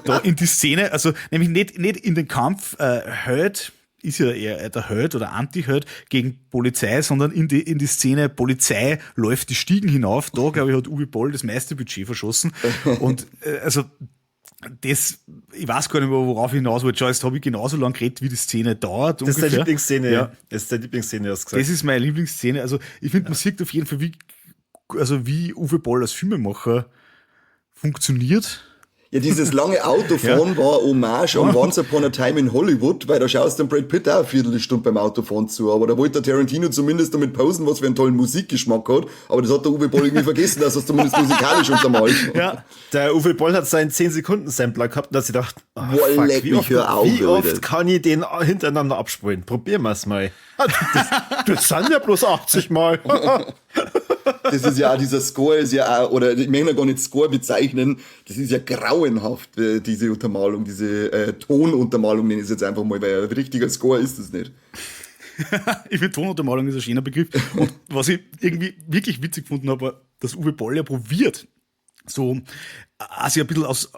da in die Szene, also nämlich nicht in den Kampf Held, ist ja eher der Held oder Anti-Held gegen Polizei, sondern in die Szene Polizei läuft die Stiegen hinauf, da glaube ich hat Uwe Boll das meiste Budget verschossen und also ich weiß gar nicht mehr, worauf ich hinaus wollte. Jetzt habe ich genauso lange geredet, wie die Szene dauert. Das ist ungefähr. deine Lieblingsszene. Ja. Das ist deine Lieblingsszene, hast du gesagt. Das ist meine Lieblingsszene. Also ich finde, man sieht auf jeden Fall, wie Uwe Boll als Filmemacher funktioniert. Ja, dieses lange Autofahren war Hommage an Once Upon a Time in Hollywood, weil da schaust du Brad Pitt auch eine Viertelstunde beim Autofahren zu. Aber da wollte der Tarantino zumindest damit posen, was für einen tollen Musikgeschmack hat. Aber das hat der Uwe Boll irgendwie vergessen, dass er es zumindest musikalisch untermalt. Ja, der Uwe Boll hat seinen 10-Sekunden-Sampler gehabt und hat sich gedacht, leck mich, hör auf, wie oft Alter. kann ich den hintereinander abspulen? Probieren wir es mal. Das sind ja bloß 80 Mal. Das ist ja auch, dieser Score ist ja auch, oder ich möchte ja gar nicht Score bezeichnen, das ist ja grauenhaft, diese Untermalung, diese Tonuntermalung nenne ich es jetzt einfach mal, weil ein richtiger Score ist das nicht. Ich finde, Tonuntermalung ist ein schöner Begriff. Und was ich irgendwie wirklich witzig gefunden habe, war, dass Uwe Boll ja probiert, so sich ein bisschen als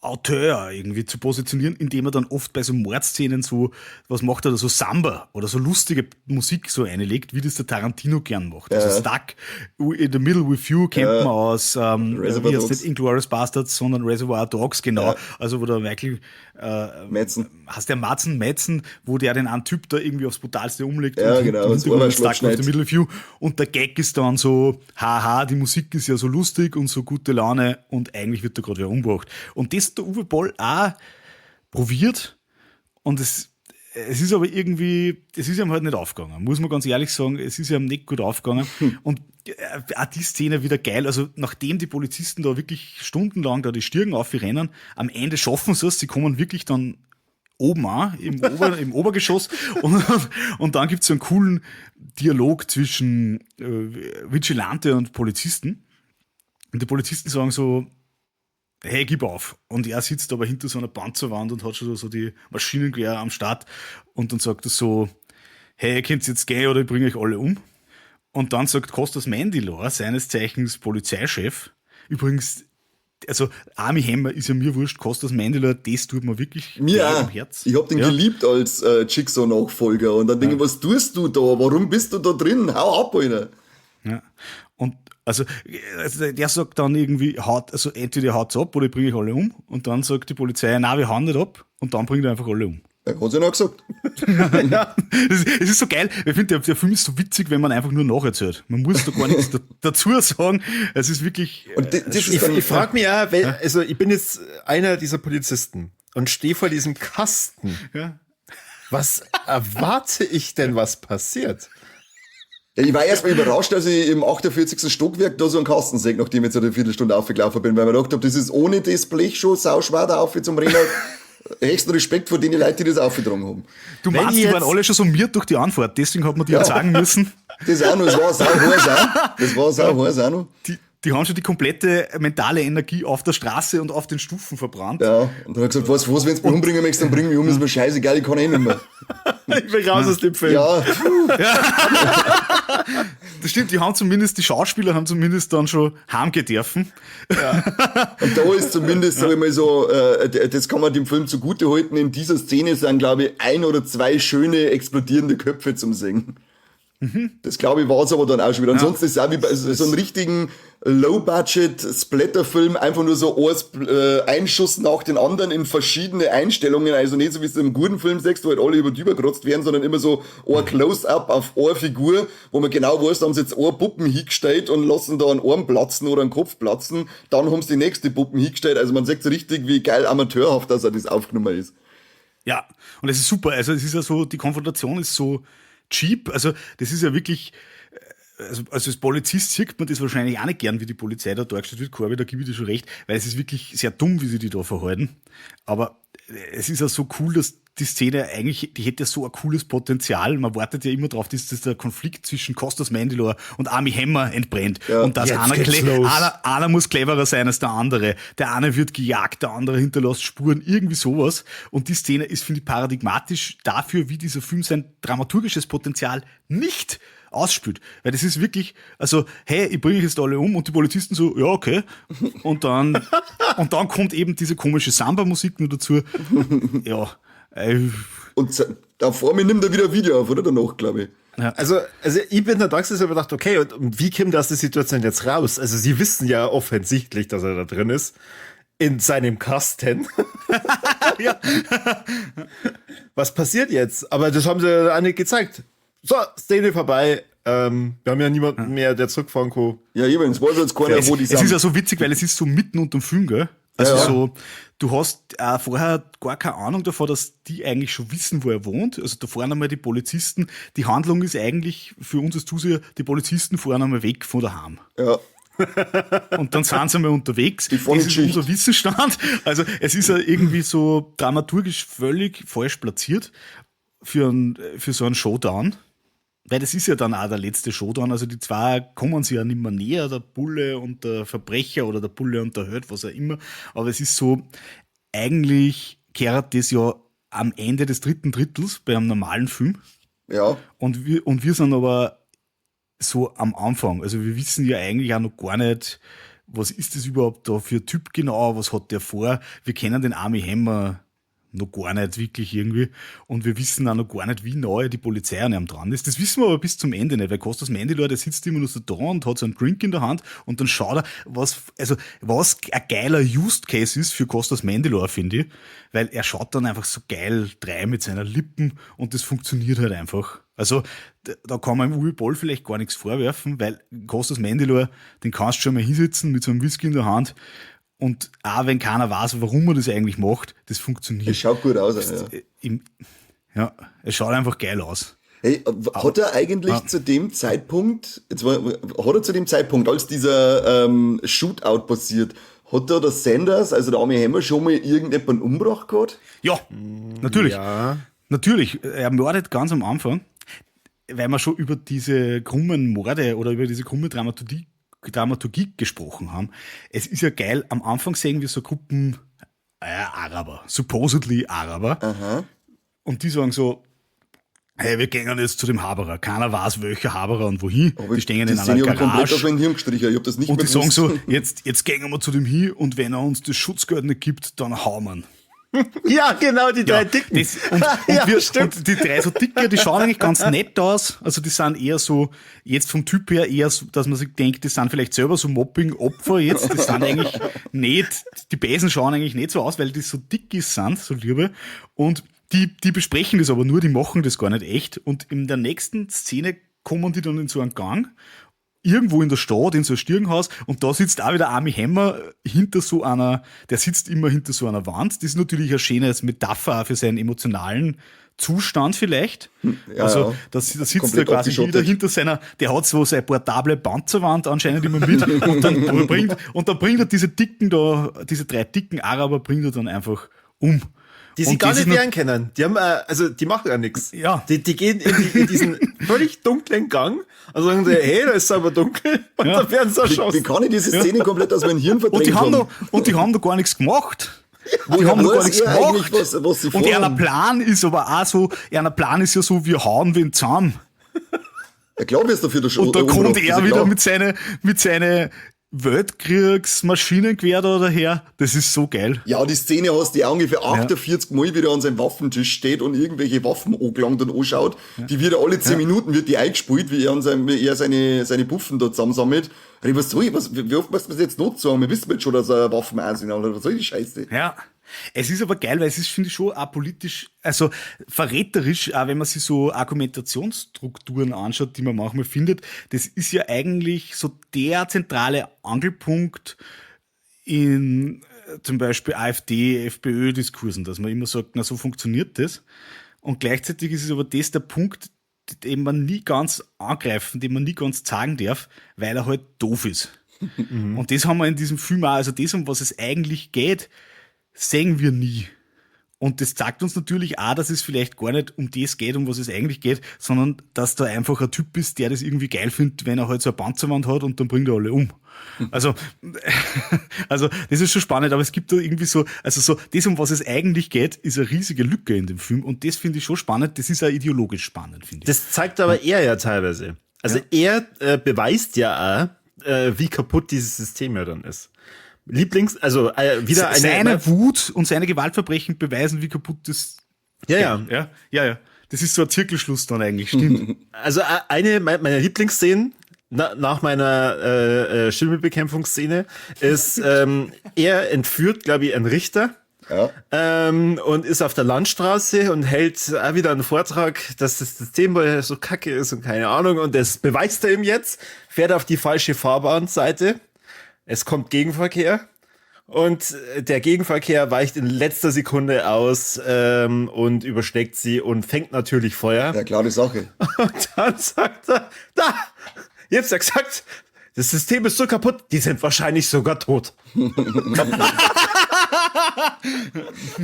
Auteur irgendwie zu positionieren, indem er dann oft bei so Mordszenen so, was macht er da, so Samba oder so lustige Musik so einlegt, wie das der Tarantino gern macht. Also Stuck in the Middle with You kennt man aus, wie heißt nicht Inglourious Bastards, sondern Reservoir Dogs, genau. Ja. Also wo der Michael heißt der Madsen, wo der den einen Typ da irgendwie aufs Brutalste umlegt. Ja, und genau. Stuck in the Middle with You. Und der Gag ist dann so, haha, die Musik ist ja so lustig und so gute Laune und eigentlich wird da gerade wer umgebracht. Und das hat der Uwe Boll auch probiert und es ist aber irgendwie, es ist ihm halt nicht aufgegangen, muss man ganz ehrlich sagen, es ist ihm nicht gut aufgegangen und auch die Szene wieder geil, also nachdem die Polizisten da wirklich stundenlang da die Stirn aufrennen, am Ende schaffen sie es, sie kommen wirklich dann oben an, im Obergeschoss und dann gibt es so einen coolen Dialog zwischen Vigilante und Polizisten und die Polizisten sagen so, hey, gib auf. Und er sitzt aber hinter so einer Panzerwand und hat schon so die Maschinengewehr am Start und dann sagt er so, hey, ihr könnt jetzt gehen oder ich bringe euch alle um. Und dann sagt Kostas Mandylor, seines Zeichens Polizeichef, übrigens, also Armie Hammer ist ja mir wurscht, Kostas Mandylor, das tut mir wirklich mir auch. Am Herz. Ich hab den geliebt als Jigsaw-Nachfolger und dann denke ich, was tust du da? Warum bist du da drin? Hau ab, Alter. Ja. Und also der sagt dann irgendwie, entweder haut's ab oder ich bringe euch alle um. Und dann sagt die Polizei, nein, wir hauen nicht ab. Und dann bringt er einfach alle um. Er hat's ja noch gesagt. Ja, es ist so geil. Ich finde, der Film ist so witzig, wenn man einfach nur nacherzählt. Man muss da gar nichts dazu sagen. Es ist wirklich... Und ich frage mich auch, also ich bin jetzt einer dieser Polizisten und stehe vor diesem Kasten. Ja. Was erwarte ich denn, was passiert? Ja, ich war erstmal überrascht, als ich im 48. Stockwerk da so einen Kasten sehe, nachdem ich jetzt eine Viertelstunde aufgelaufen bin, weil ich mir gedacht habe, das ist ohne das Blech schon sauschwer da auf zum Rennen. Höchsten Respekt vor den Leuten, die das aufgetragen haben. Du meinst, die waren alle schon summiert durch die Anfahrt, deswegen hat man die sagen müssen. Das auch noch, das war sauheiß auch noch. Die haben schon die komplette mentale Energie auf der Straße und auf den Stufen verbrannt. Ja, und dann hat er gesagt, was, wenn du mich umbringen möchtest, dann bring mich um, ist mir scheißegal, ich kann eh nicht mehr. Ich bin raus aus dem Film. Ja. Das stimmt, die Schauspieler haben zumindest dann schon heimgehen dürfen. Ja. Und da ist zumindest, sag ich mal so, das kann man dem Film zugute halten, in dieser Szene sind, glaube ich, 1 oder 2 schöne explodierende Köpfe zum Singen. Das glaube ich war es aber dann auch schon wieder. Ansonsten ist es auch wie bei so einem richtigen Low-Budget-Splatter-Film einfach nur so ein Schuss nach den anderen in verschiedene Einstellungen. Also nicht so wie es im guten Film siehst, wo halt alle über die übergerotzt werden, sondern immer so ein Close-Up auf eine Figur, wo man genau weiß, da haben sie jetzt eine Puppen hingestellt und lassen da einen Arm platzen oder einen Kopf platzen. Dann haben sie die nächste Puppen hingestellt. Also man sieht so richtig, wie geil amateurhaft das aufgenommen ist. Ja, und es ist super. Also es ist ja so, die Konfrontation ist so cheap, also das ist ja wirklich, also als Polizist sieht man das wahrscheinlich auch nicht gern, wie die Polizei da dargestellt wird, Corby, da gebe ich dir schon recht, weil es ist wirklich sehr dumm, wie sie die da verhalten, aber es ist ja so cool, dass die Szene eigentlich, die hätte ja so ein cooles Potenzial, man wartet ja immer drauf, dass der Konflikt zwischen Kostas Mandylor und Armie Hammer entbrennt und dass einer muss cleverer sein als der andere, der eine wird gejagt, der andere hinterlässt Spuren, irgendwie sowas und die Szene ist, finde ich, paradigmatisch dafür, wie dieser Film sein dramaturgisches Potenzial nicht ausspült. Weil das ist wirklich, also, hey, ich bringe jetzt alle um und die Polizisten so, ja, okay. Und dann kommt eben diese komische Samba-Musik nur dazu. Ja. Und da vor mir nimmt er wieder ein Video auf, oder danach, glaube ich. Ja. Also ich bin da gedacht, okay, und wie kommt das die Situation jetzt raus? Also sie wissen ja offensichtlich, dass er da drin ist. in seinem Kasten. Ja. Was passiert jetzt? Aber das haben sie auch nicht gezeigt. So, Szene vorbei. Wir haben ja niemanden mehr, der zurückfahren kann. Ja, eben, es weiß jetzt keiner, wo die Es sind. ist ja so witzig, weil es ist so mitten unterm Film, gell? Also Ja. so, du hast vorher gar keine Ahnung davon, dass die eigentlich schon wissen, wo er wohnt. Also da fahren einmal die Polizisten. Die Handlung ist eigentlich für uns als Zuseher, die Polizisten fahren einmal weg von daheim. Ja. Und dann sind sie einmal unterwegs. Die fahren Das in ist Schicht. unser Wissensstand. Also es ist ja irgendwie so dramaturgisch völlig falsch platziert für so einen Showdown. Weil das ist ja dann auch der letzte Showdown. Also die zwei kommen sich ja nicht mehr näher, der Bulle und der Verbrecher oder der Bulle und der Held, was auch immer. Aber es ist so, eigentlich kehrt das ja am Ende des 3. Drittels bei einem normalen Film. Ja. Und wir sind aber so am Anfang. Also wir wissen ja eigentlich auch noch gar nicht, was ist das überhaupt da für ein Typ genau, was hat der vor. Wir kennen den Armie Hammer noch gar nicht wirklich irgendwie. Und wir wissen auch noch gar nicht, wie nahe die Polizei an ihm dran ist. Das wissen wir aber bis zum Ende nicht, weil Costas Mandylor, der sitzt immer nur so da und hat so einen Drink in der Hand und dann schaut er, was ein geiler Used Case ist für Costas Mandylor, finde ich. Weil er schaut dann einfach so geil rein mit seinen Lippen und das funktioniert halt einfach. Also da kann man im Uwe Boll vielleicht gar nichts vorwerfen, weil Costas Mandylor, den kannst du schon mal hinsetzen mit so einem Whisky in der Hand. Und auch wenn keiner weiß, warum er das eigentlich macht, das funktioniert. Es schaut gut aus. Ja. Es schaut einfach geil aus. Hey, hat er eigentlich zu dem Zeitpunkt, als dieser Shootout passiert, hat da der Sanders, also der Armie Hammer, schon mal irgendjemanden umgebracht gehabt? Ja, natürlich. Ja. Natürlich. Er mordet ganz am Anfang, weil wir schon über diese krummen Morde oder über diese krumme Dramaturgie gesprochen haben. Es ist ja geil, am Anfang sehen wir so Gruppen Araber, supposedly Araber. Aha. Und die sagen so, hey, wir gehen jetzt zu dem Haberer. Keiner weiß, welcher Haberer und wohin. Aber Die stehen in die einer Szene hab ich komplett aus Garage. meinem Hirn gestrichen. Ich hab das nicht Und mehr die sagen gewusst. so, jetzt gehen wir zu dem hin und wenn er uns das Schutzgeld nicht gibt, dann hauen wir ihn. Ja, genau, die drei Dicken. Das, und Ja, stimmt. und die drei so Dicke, die schauen eigentlich ganz nett aus. Also die sind eher so, jetzt vom Typ her eher so, dass man sich denkt, die sind vielleicht selber so Mobbing-Opfer jetzt. Das sind eigentlich nicht, die Besen schauen eigentlich nicht so aus, weil die so dick sind, so liebe. Und die besprechen das aber nur, die machen das gar nicht echt. Und in der nächsten Szene kommen die dann in so einen Gang, irgendwo in der Stadt, in so ein Stirnhaus, und da sitzt auch wieder Armie Hammer hinter so einer, der sitzt immer hinter so einer Wand. Das ist natürlich eine schöne Metapher auch für seinen emotionalen Zustand vielleicht. Ja, also ja. da sitzt Komplett er quasi abgeschottet. wieder hinter seiner, der hat so seine portable Panzerwand anscheinend immer mit und dann bringt er diese drei dicken Araber bringt er dann einfach um. Die sich Und gar das nicht ist wehren können. Die haben, also die machen ja nichts. Ja. Die gehen in diesen völlig dunklen Gang und sagen sie, hey, da ist es aber dunkel. Und Ja. dann werden sie Wie erschossen. kann ich diese Szene komplett aus meinem Hirn Und die verdrängen? haben da gar nichts gemacht. Die Woher haben da gar weiß nichts er eigentlich, gemacht. was sie Und einer vorhaben? Plan ist aber auch so, einer Plan ist ja so, wir hauen wen zusammen. Ja, klar wirst du für das Und da kommt er wieder klar. mit seine Weltkriegsmaschinengewehr da daher. Das ist so geil. Ja, die Szene hast du ja ungefähr 48 Mal, wie er an seinem Waffentisch steht und irgendwelche Waffen angelangt und anschaut. Die wird er alle 10 Minuten wird die eingespielt, wie er seine Buffen da zusammensammelt. Und ich, wie oft muss man das jetzt noch sagen? Wir wissen jetzt schon, dass er Waffen einsehen, oder was soll die Scheiße? Ja. Es ist aber geil, weil es ist, finde ich, schon auch politisch, also verräterisch, auch wenn man sich so Argumentationsstrukturen anschaut, die man manchmal findet. Das ist ja eigentlich so der zentrale Angelpunkt in zum Beispiel AfD, FPÖ-Diskursen, dass man immer sagt, na, so funktioniert das. Und gleichzeitig ist es aber das der Punkt, den man nie ganz angreifen, den man nie ganz sagen darf, weil er halt doof ist. Und das haben wir in diesem Film auch, also das, um was es eigentlich geht, sehen wir nie. Und das zeigt uns natürlich auch, dass es vielleicht gar nicht um das geht, um was es eigentlich geht, sondern dass da einfach ein Typ ist, der das irgendwie geil findet, wenn er halt so eine Panzerwand hat und dann bringt er alle um. Also das ist schon spannend, aber es gibt da irgendwie so, also so, das, um was es eigentlich geht, ist eine riesige Lücke in dem Film und das finde ich schon spannend, das ist auch ideologisch spannend, finde ich. Das zeigt aber er ja teilweise. Also er beweist ja auch, wie kaputt dieses System ja dann ist. Seine Wut und seine Gewaltverbrechen beweisen, wie kaputt das. Ja. Ja. Das ist so ein Zirkelschluss dann eigentlich, stimmt. Also eine meiner Lieblingsszenen nach meiner Schimmelbekämpfungsszene ist, er entführt, glaube ich, einen Richter. Ja. Und ist auf der Landstraße und hält auch wieder einen Vortrag, dass das System so kacke ist und keine Ahnung. Und das beweist er ihm jetzt, fährt auf die falsche Fahrbahnseite. Es kommt Gegenverkehr. Und der Gegenverkehr weicht in letzter Sekunde aus und übersteckt sie und fängt natürlich Feuer. Ja, klare Sache. Und dann sagt er, jetzt hat er gesagt, das System ist so kaputt, die sind wahrscheinlich sogar tot.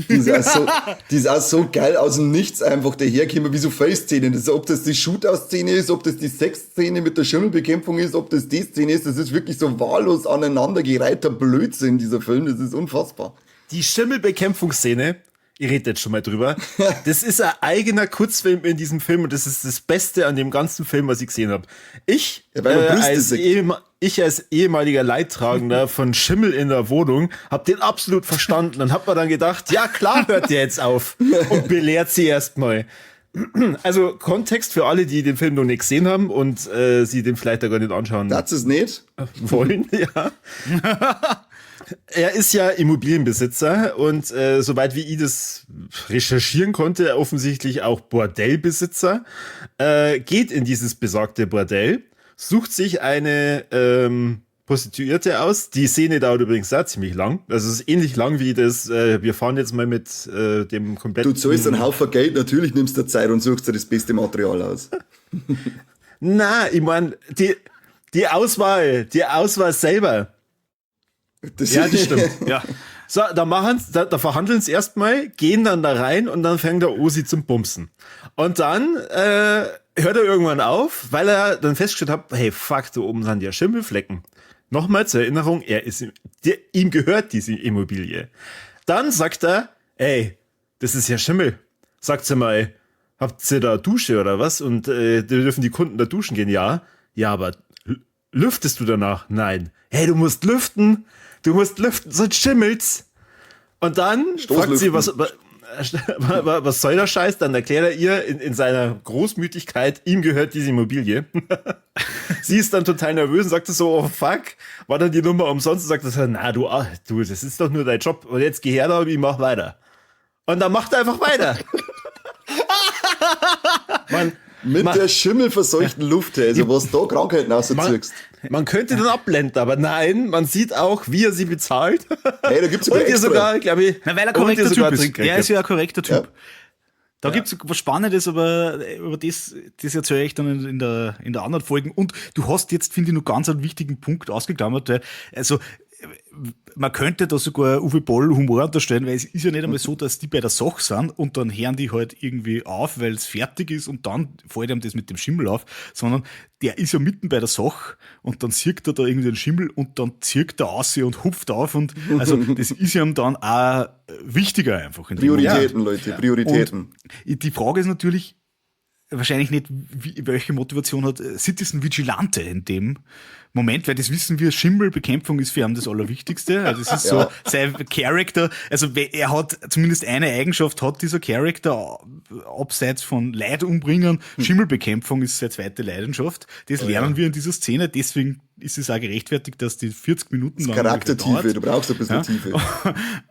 Die ist auch so geil aus dem Nichts einfach daherkommen, wie so Face-Szenen. Ob das die Shootout-Szene ist, ob das die Sex-Szene mit der Schimmelbekämpfung ist, ob das die Szene ist, das ist wirklich so wahllos aneinandergereihter Blödsinn, dieser Film. Das ist unfassbar. Die Schimmelbekämpfungsszene, ihr redet jetzt schon mal drüber, das ist ein eigener Kurzfilm in diesem Film und das ist das Beste an dem ganzen Film, was ich gesehen habe. Ich als ehemaliger Leidtragender von Schimmel in der Wohnung habe den absolut verstanden und habe mir dann gedacht, ja klar hört der jetzt auf und belehrt sie erstmal. Also Kontext für alle, die den Film noch nicht gesehen haben und sie den vielleicht auch gar nicht anschauen Das ist nicht. wollen, ja. Er ist ja Immobilienbesitzer und soweit wie ich das recherchieren konnte, offensichtlich auch Bordellbesitzer, geht in dieses besagte Bordell, sucht sich eine Prostituierte aus. Die Szene dauert übrigens auch ziemlich lang. Also es ist ähnlich lang wie das, wir fahren jetzt mal mit dem kompletten... Du zahlst einen Haufen Geld, natürlich nimmst du Zeit und suchst dir das beste Material aus. Na, ich meine, die Auswahl selber. Ja, das stimmt. Ja. So, da verhandeln sie erstmal, gehen dann da rein und dann fängt der Osi zum Bumsen. Und dann hört er irgendwann auf, weil er dann festgestellt hat, hey, fuck, da oben sind ja Schimmelflecken. Nochmal zur Erinnerung, ihm gehört diese Immobilie. Dann sagt er, ey, das ist ja Schimmel. Sagt sie mal, habt ihr da Dusche oder was? Und dürfen die Kunden da duschen gehen? Ja. Ja, aber lüftest du danach? Nein. Hey, du musst lüften, sonst schimmelt's. Und dann fragt sie, was soll der Scheiß? Dann erklärt er ihr in seiner Großmütigkeit, ihm gehört diese Immobilie. Sie ist dann total nervös und sagt so, oh fuck, war dann die Nummer umsonst? Und sagt er, na du, das ist doch nur dein Job. Und jetzt geh her da und ich mach weiter. Und dann macht er einfach weiter. Mit der schimmelverseuchten Luft, also was da Krankheiten ausziehst. Man könnte dann abblenden, aber nein, man sieht auch, wie er sie bezahlt. Hey, da gibt's sogar glaube ich. Na, weil er korrekter Typ ist. Er ist ja ein korrekter Typ. Ja. Da gibt's was Spannendes, aber über das erzähle ich dann in der anderen Folgen. Und du hast jetzt, finde ich, noch ganz einen wichtigen Punkt ausgeklammert. Also, man könnte da sogar Uwe Boll Humor unterstellen, weil es ist ja nicht einmal so, dass die bei der Sache sind und dann hören die halt irgendwie auf, weil es fertig ist und dann fällt ihm das mit dem Schimmel auf, sondern der ist ja mitten bei der Sache und dann sieht er da irgendwie den Schimmel und dann zirkt er aus und hupft auf und also das ist ihm dann auch wichtiger einfach. Prioritäten, Leute, Prioritäten. Und die Frage ist natürlich, wahrscheinlich nicht, welche Motivation hat Citizen Vigilante in dem Moment, weil das wissen wir, Schimmelbekämpfung ist für ihn das Allerwichtigste. Also es ist so sein Charakter, also er hat zumindest eine Eigenschaft, hat dieser Charakter, abseits von Leid umbringen, Schimmelbekämpfung ist seine zweite Leidenschaft. Das lernen wir in dieser Szene, deswegen ist es auch gerechtfertigt, dass die 40 Minuten lang Charaktertiefe, du brauchst ein bisschen Tiefe.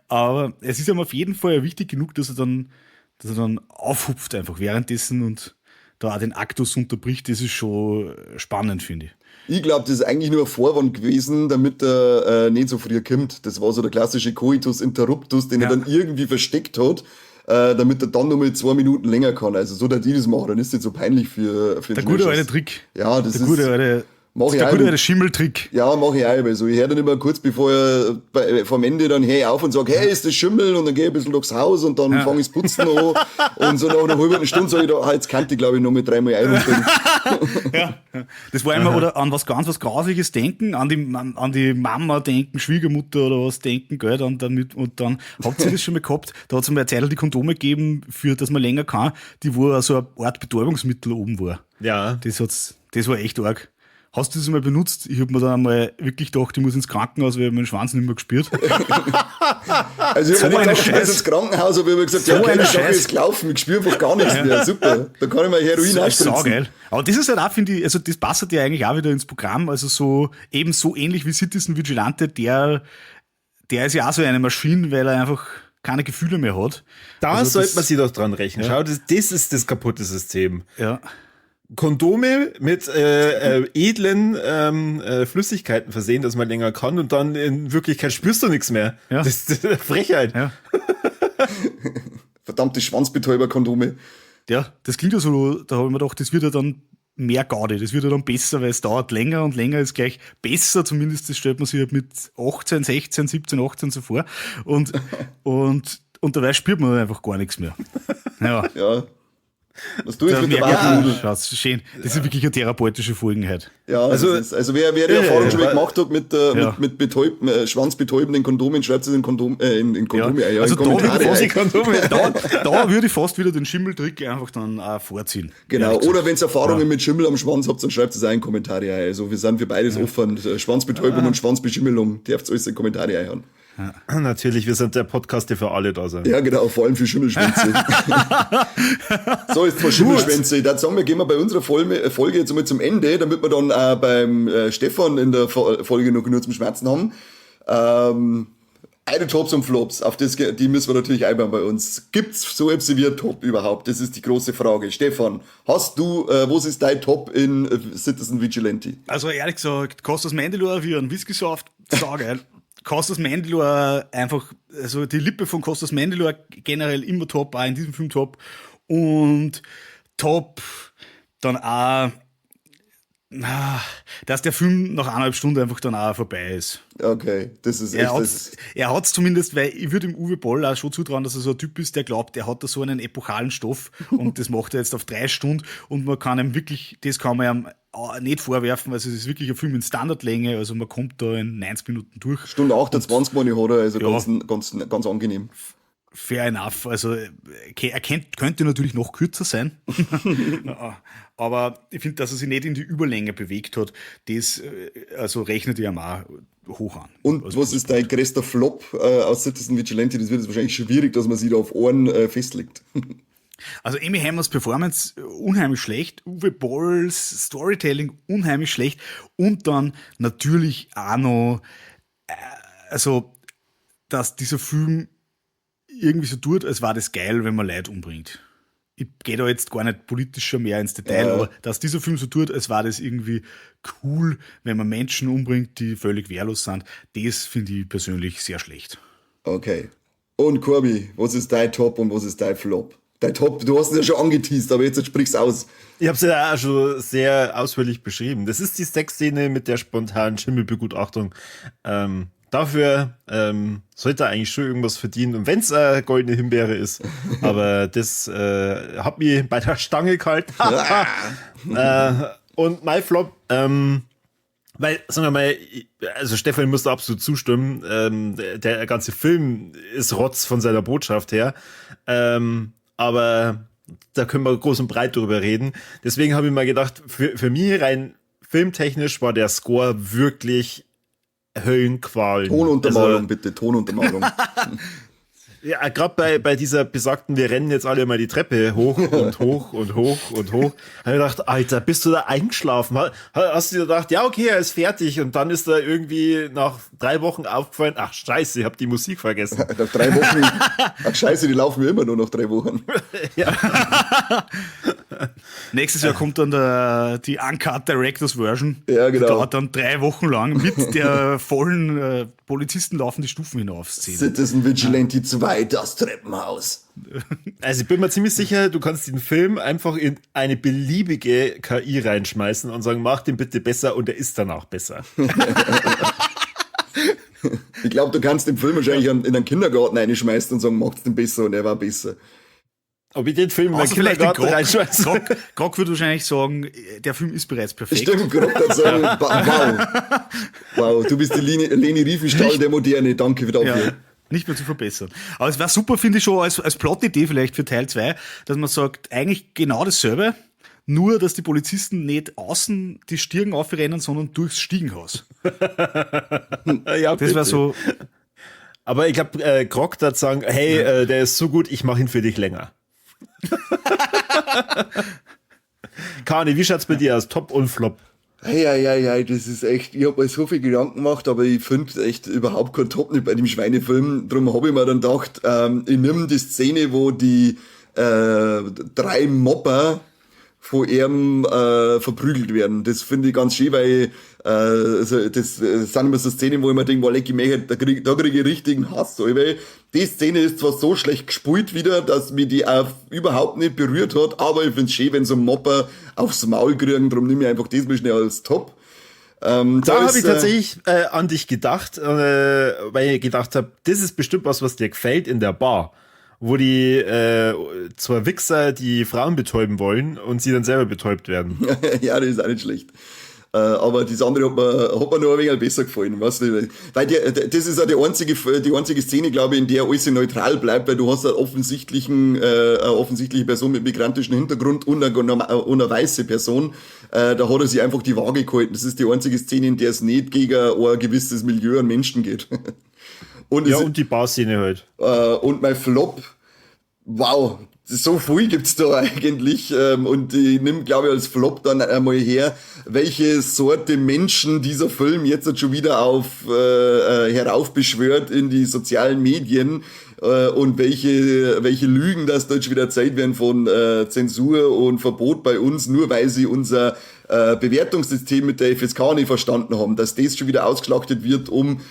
Aber es ist ihm auf jeden Fall wichtig genug, dass er dann aufhupft einfach währenddessen und da auch den Aktus unterbricht. Das ist schon spannend, finde ich. Ich glaube, das ist eigentlich nur ein Vorwand gewesen, damit er nicht so früh kommt. Das war so der klassische Coitus Interruptus, den er dann irgendwie versteckt hat, damit er dann nochmal 2 Minuten länger kann. Also so, dass die das machen, dann ist das so peinlich für der gute alte Trick. Ja, das der ist... Gute alte, Mach der gute alte Schimmeltrick. Ja, mache ich auch. Also ich höre dann immer kurz bevor er vom Ende dann hey auf und sage, hey, ist das Schimmel? Und dann gehe ich ein bisschen durchs Haus und dann fange ich das Putzen an. Und so nach einer halben Stunde sage ich da, jetzt kann ich glaube ich noch mit 3 Mal einrufen. Ja, das war immer, oder an was Grausliches denken, an die Mama denken, Schwiegermutter oder was denken, gell, und dann habt ihr das schon mal gehabt, da hat es mal eine Zeit die Kondome gegeben, für dass man länger kann, die wo so eine Art Betäubungsmittel oben war. Ja. Das war echt arg. Hast du das mal benutzt? Ich habe mir dann einmal wirklich gedacht, ich muss ins Krankenhaus, weil ich meinen Schwanz nicht mehr gespürt. Also ich So habe eine gedacht, ich muss Scheiß. ins Krankenhaus, aber ich habe gesagt, So ja, okay, eine das Scheiß Scheiß. ist gelaufen, ich spüre einfach gar nichts mehr. Super, da kann ich mal Heroin Das ist ausspritzen. saugeil. Aber das ist halt auch, finde ich, also das passt ja eigentlich auch wieder ins Programm, also so, eben so ähnlich wie Citizen Vigilante, der ist ja auch so eine Maschine, weil er einfach keine Gefühle mehr hat. Da Also sollte das- man sich doch dran rechnen. Schau, das ist das kaputte System. Ja. Kondome mit edlen Flüssigkeiten versehen, dass man länger kann und dann in Wirklichkeit spürst du nichts mehr. Ja. Das ist eine Frechheit. Ja. Verdammte Schwanzbetäuber-Kondome. Ja, das klingt ja so, da habe ich mir gedacht, das wird ja dann mehr Gaudi, das wird ja dann besser, weil es dauert länger und länger ist gleich besser, zumindest das stellt man sich halt mit 18, 16, 17, 18 so vor und dabei spürt man einfach gar nichts mehr. Ja. Ja. Was tue ich Da mit der merke Wahrheit? ich, schaut's, schön. Das ist wirklich eine therapeutische Folgenheit. Ja, Also- also wer die Erfahrung schon mal gemacht hat mit, Ja. mit schwanzbetäubenden Kondomen, schreibt es in Kondome, in Kondome, ja, Also in Kommentare. Da würde ich fast wieder den Schimmeltrick einfach dann auch vorziehen. Genau, Ehrlich gesagt. oder wenn ihr Erfahrungen mit Schimmel am Schwanz habt, dann schreibt es auch in Kommentare ein. Also wir sind für beides offen. Schwanzbetäubung und Schwanzbeschimmelung. Dürft alles in Kommentare einhauen. Natürlich, wir sind der Podcast, der für alle da sind. Ja, genau, vor allem für Schimmelschwänze. So, jetzt mal Schimmelschwänze. Ich würde sagen, wir gehen mal bei unserer Folge jetzt einmal zum Ende, damit wir dann auch beim Stefan in der Folge noch genug zum Schmerzen haben. Eine Tops und Flops, auf die müssen wir natürlich einbauen bei uns. Gibt's so etwas wie ein Top überhaupt? Das ist die große Frage. Stefan, hast du, was ist dein Top in Citizen Vigilante? Also ehrlich gesagt, Costas Mandylor wie ein Whisky-Saft, saugeil. Costas Mandylor einfach, also die Lippe von Costas Mandylor generell immer top, auch in diesem Film top. Und top dann auch, dass der Film nach 1,5 Stunden einfach dann auch vorbei ist. Okay, das ist echt das. Er hat's zumindest, weil ich würde ihm Uwe Boll auch schon zutrauen, dass er so ein Typ ist, der glaubt, er hat da so einen epochalen Stoff und das macht er jetzt auf 3 Stunden und man kann ihm wirklich, das kann man ihm nicht vorwerfen, also es ist wirklich ein Film in Standardlänge, also man kommt da in 90 Minuten durch. Stunde 28 meine ich, hat er, also Ja. ganz angenehm. Fair enough, also könnte natürlich noch kürzer sein, aber ich finde, dass er sich nicht in die Überlänge bewegt hat, das also rechnet ich ihm auch hoch an. Und Also, was ist dein größter Flop aus Citizen Vigilante? Das wird jetzt wahrscheinlich schwierig, dass man sich da auf Ohren festlegt. Also Amy Hammers Performance unheimlich schlecht, Uwe Bolls Storytelling unheimlich schlecht und dann natürlich auch noch, also dass dieser Film irgendwie so tut, als war das geil, wenn man Leute umbringt. Ich gehe da jetzt gar nicht politischer mehr ins Detail, aber dass dieser Film so tut, als war das irgendwie cool, wenn man Menschen umbringt, die völlig wehrlos sind, das finde ich persönlich sehr schlecht. Okay. Und Corby, was ist dein Top und was ist dein Flop? Dein Top, du hast es ja schon angeteased, aber jetzt sprich's aus. Ich habe es ja auch schon sehr ausführlich beschrieben. Das ist die Sexszene mit der spontanen Schimmelbegutachtung. Dafür sollte er eigentlich schon irgendwas verdienen. Und wenn es eine goldene Himbeere ist, aber das hat mich bei der Stange gehalten. Und mein Flop, weil, sagen wir mal, also Stefan muss da absolut zustimmen, der ganze Film ist Rotz von seiner Botschaft her. Aber da können wir groß und breit drüber reden. Deswegen habe ich mal gedacht, für mich rein filmtechnisch war der Score wirklich Höllenqualen. Tonuntermalung, bitte, Tonuntermalung. Ja, gerade bei dieser besagten, wir rennen jetzt alle mal die Treppe hoch und hoch und hoch und hoch. Habe ich gedacht, Alter, bist du da eingeschlafen? Hast du dir gedacht, ja, okay, er ist fertig. Und dann ist da irgendwie nach 3 Wochen aufgefallen, ach scheiße, ich habe die Musik vergessen. Nach 3 Wochen, ach scheiße, die laufen mir immer nur nach 3 Wochen. Nächstes Jahr kommt dann die Uncut Directors Version. Ja, genau. Die dauert dann 3 Wochen lang mit der vollen Polizisten laufen die Stufen hinauf Szene. Citizen Vigilante 2, das Treppenhaus. Also ich bin mir ziemlich sicher, du kannst den Film einfach in eine beliebige KI reinschmeißen und sagen, mach den bitte besser und er ist danach besser. Ich glaube, du kannst den Film wahrscheinlich in einen Kindergarten reinschmeißen und sagen, macht's den besser und er war besser. Ob ich den Film in den Außer vielleicht den Kindergarten reinschmeiße? Grog würde wahrscheinlich sagen, der Film ist bereits perfekt. Stimmt, Grog hat sagen, wow. Wow, du bist die Leni Riefenstahl der Moderne, danke dafür. Ja, nicht mehr zu verbessern. Aber es wäre super, finde ich schon, als Plot-Idee vielleicht für Teil 2, dass man sagt, eigentlich genau dasselbe, nur dass die Polizisten nicht außen die Stiegen aufrennen, sondern durchs Stiegenhaus. Ja, Das war so, Aber ich glaube, Grog wird sagen, hey, der ist so gut, ich mache ihn für dich länger. Kani, wie schaut's bei dir aus? Top und Flop? Hey, das ist echt, ich habe mir so viel Gedanken gemacht, aber ich finde echt überhaupt kein Top nicht bei dem Schweinefilm. Darum habe ich mir dann gedacht, ich nehme die Szene, wo die 3 Mopper von ihm verprügelt werden. Das finde ich ganz schön, weil also das sind immer so Szenen, wo ich mir denke, boah, leck, da krieg ich richtigen Hass. So, weil die Szene ist zwar so schlecht gespielt wieder, dass mich die auch überhaupt nicht berührt hat, aber ich finde es schön, wenn so ein Mopper aufs Maul kriegen, darum nehme ich einfach das mal schnell als Top. Da habe ich tatsächlich an dich gedacht, weil ich gedacht habe, das ist bestimmt was dir gefällt in der Bar, wo die 2 Wichser die Frauen betäuben wollen und sie dann selber betäubt werden. Ja, das ist auch nicht schlecht. Aber das andere hat mir noch ein wenig besser gefallen. Weißt du? Weil das ist auch die einzige Szene, glaube ich, in der alles neutral bleibt, weil du hast eine offensichtliche Person mit migrantischem Hintergrund und eine weiße Person. Da hat er sich einfach die Waage gehalten. Das ist die einzige Szene, in der es nicht gegen ein gewisses Milieu an Menschen geht. Und und die Barszene halt. Und mein Flop, wow, so viel gibt's da eigentlich. Und ich nehme, glaube ich, als Flop dann einmal her, welche Sorte Menschen dieser Film jetzt schon wieder heraufbeschwört in die sozialen Medien. Und welche Lügen das dort schon wieder erzählt werden von Zensur und Verbot bei uns, nur weil sie unser Bewertungssystem mit der FSK nicht verstanden haben, dass das schon wieder ausgeschlachtet wird, um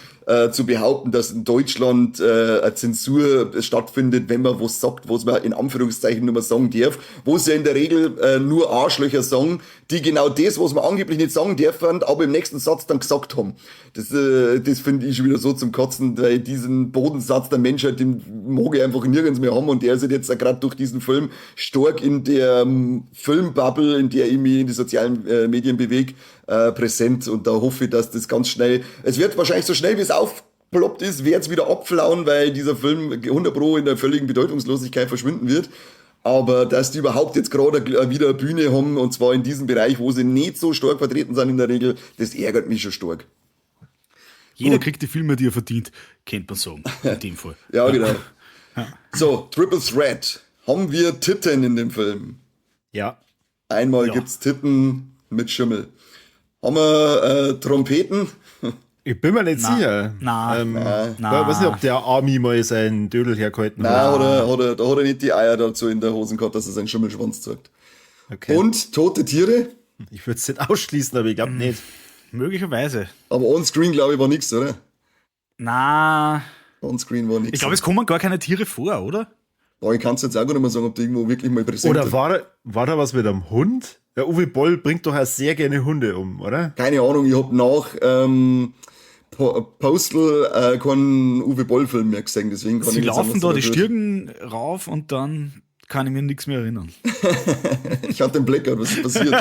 zu behaupten, dass in Deutschland eine Zensur stattfindet, wenn man was sagt, was man in Anführungszeichen nur mal sagen darf, wo es ja in der Regel nur Arschlöcher sagen, die genau das, was man angeblich nicht sagen dürfen, aber im nächsten Satz dann gesagt haben. Das finde ich schon wieder so zum Kotzen, weil diesen Bodensatz der Menschheit, den mag ich einfach nirgends mehr haben und der ist jetzt gerade durch diesen Film stark in der Filmbubble, in der ich mich in die sozialen Medien bewege, präsent und da hoffe ich, dass das ganz schnell, es wird wahrscheinlich so schnell wie es aufploppt ist, wird es wieder abflauen, weil dieser Film 100% in der völligen Bedeutungslosigkeit verschwinden wird. Aber dass die überhaupt jetzt gerade wieder eine Bühne haben, und zwar in diesem Bereich, wo sie nicht so stark vertreten sind in der Regel, das ärgert mich schon stark. jeder kriegt die Filme, die er verdient, kennt man sagen, in dem Fall. Ja, genau. So, Triple Threat. Haben wir Titten in dem Film? Ja. Einmal gibt's Titten mit Schimmel. Haben wir Trompeten? Ich bin mir nicht sicher. Ich weiß nicht, ob der Army mal seinen Dödel hergehalten hat. Nein, da hat er nicht die Eier dazu in der Hosen gehabt, dass er seinen Schimmelschwanz zeigt. Okay. Und tote Tiere? Ich würde es nicht ausschließen, aber ich glaube nicht. Möglicherweise. Aber on-screen, glaube ich, war nichts, oder? Na, On-screen war nichts. ich glaube, es kommen gar keine Tiere vor, oder? Boah, ich kann es jetzt auch gar nicht mehr sagen, ob die irgendwo wirklich mal präsent Oder ist. war da was mit einem Hund? Der Uwe Boll bringt doch auch sehr gerne Hunde um, oder? Keine Ahnung, ich hab nach Postal keinen Uwe Boll-Film mehr gesehen, deswegen kann Sie ich nicht sagen, laufen was da da die tut. Stirn rauf und dann kann ich mir nichts mehr erinnern. Ich hatte den Blackout, was ist passiert?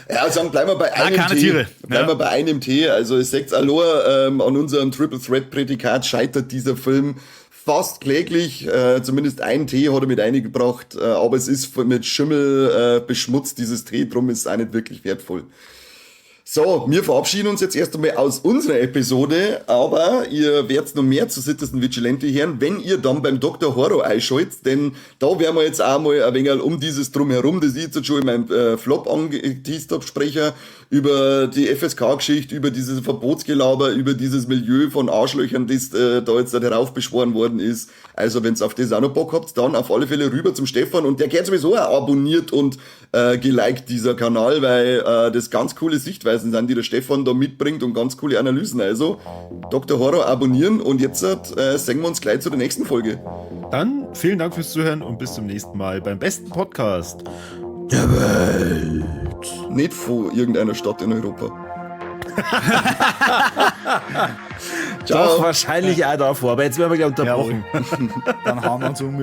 Ja, sagen, bleiben wir bei einem keine T. Tiere. Bleiben wir bei einem T. Also, ihr seht allein, an unserem Triple Threat Prädikat scheitert dieser Film fast kläglich. Zumindest ein Tee hat er mit eingebracht, aber es ist mit Schimmel beschmutzt, dieses Tee, drum ist es auch nicht wirklich wertvoll. So, wir verabschieden uns jetzt erst einmal aus unserer Episode, aber ihr werdet noch mehr zu Citizen Vigilante hören, wenn ihr dann beim Dr. Horror einschaltet, denn da werden wir jetzt auch mal ein wenig um dieses Drumherum, das ich jetzt schon in meinem Flop angeteased habe, sprechen, über die FSK-Geschichte, über dieses Verbotsgelaber, über dieses Milieu von Arschlöchern, das da jetzt heraufbeschworen worden ist. Also, wenn ihr auf das auch noch Bock habt, dann auf alle Fälle rüber zum Stefan und der gehört sowieso auch abonniert und geliked, dieser Kanal, weil das ganz coole Sichtweisen sind, die der Stefan da mitbringt und ganz coole Analysen. Also, Dr. Horror abonnieren und jetzt sehen wir uns gleich zu der nächsten Folge. Dann vielen Dank fürs Zuhören und bis zum nächsten Mal beim besten Podcast der Welt. Nicht von irgendeiner Stadt in Europa. Doch, wahrscheinlich auch davor, aber jetzt werden wir gleich unterbrochen. Dann hauen wir uns um.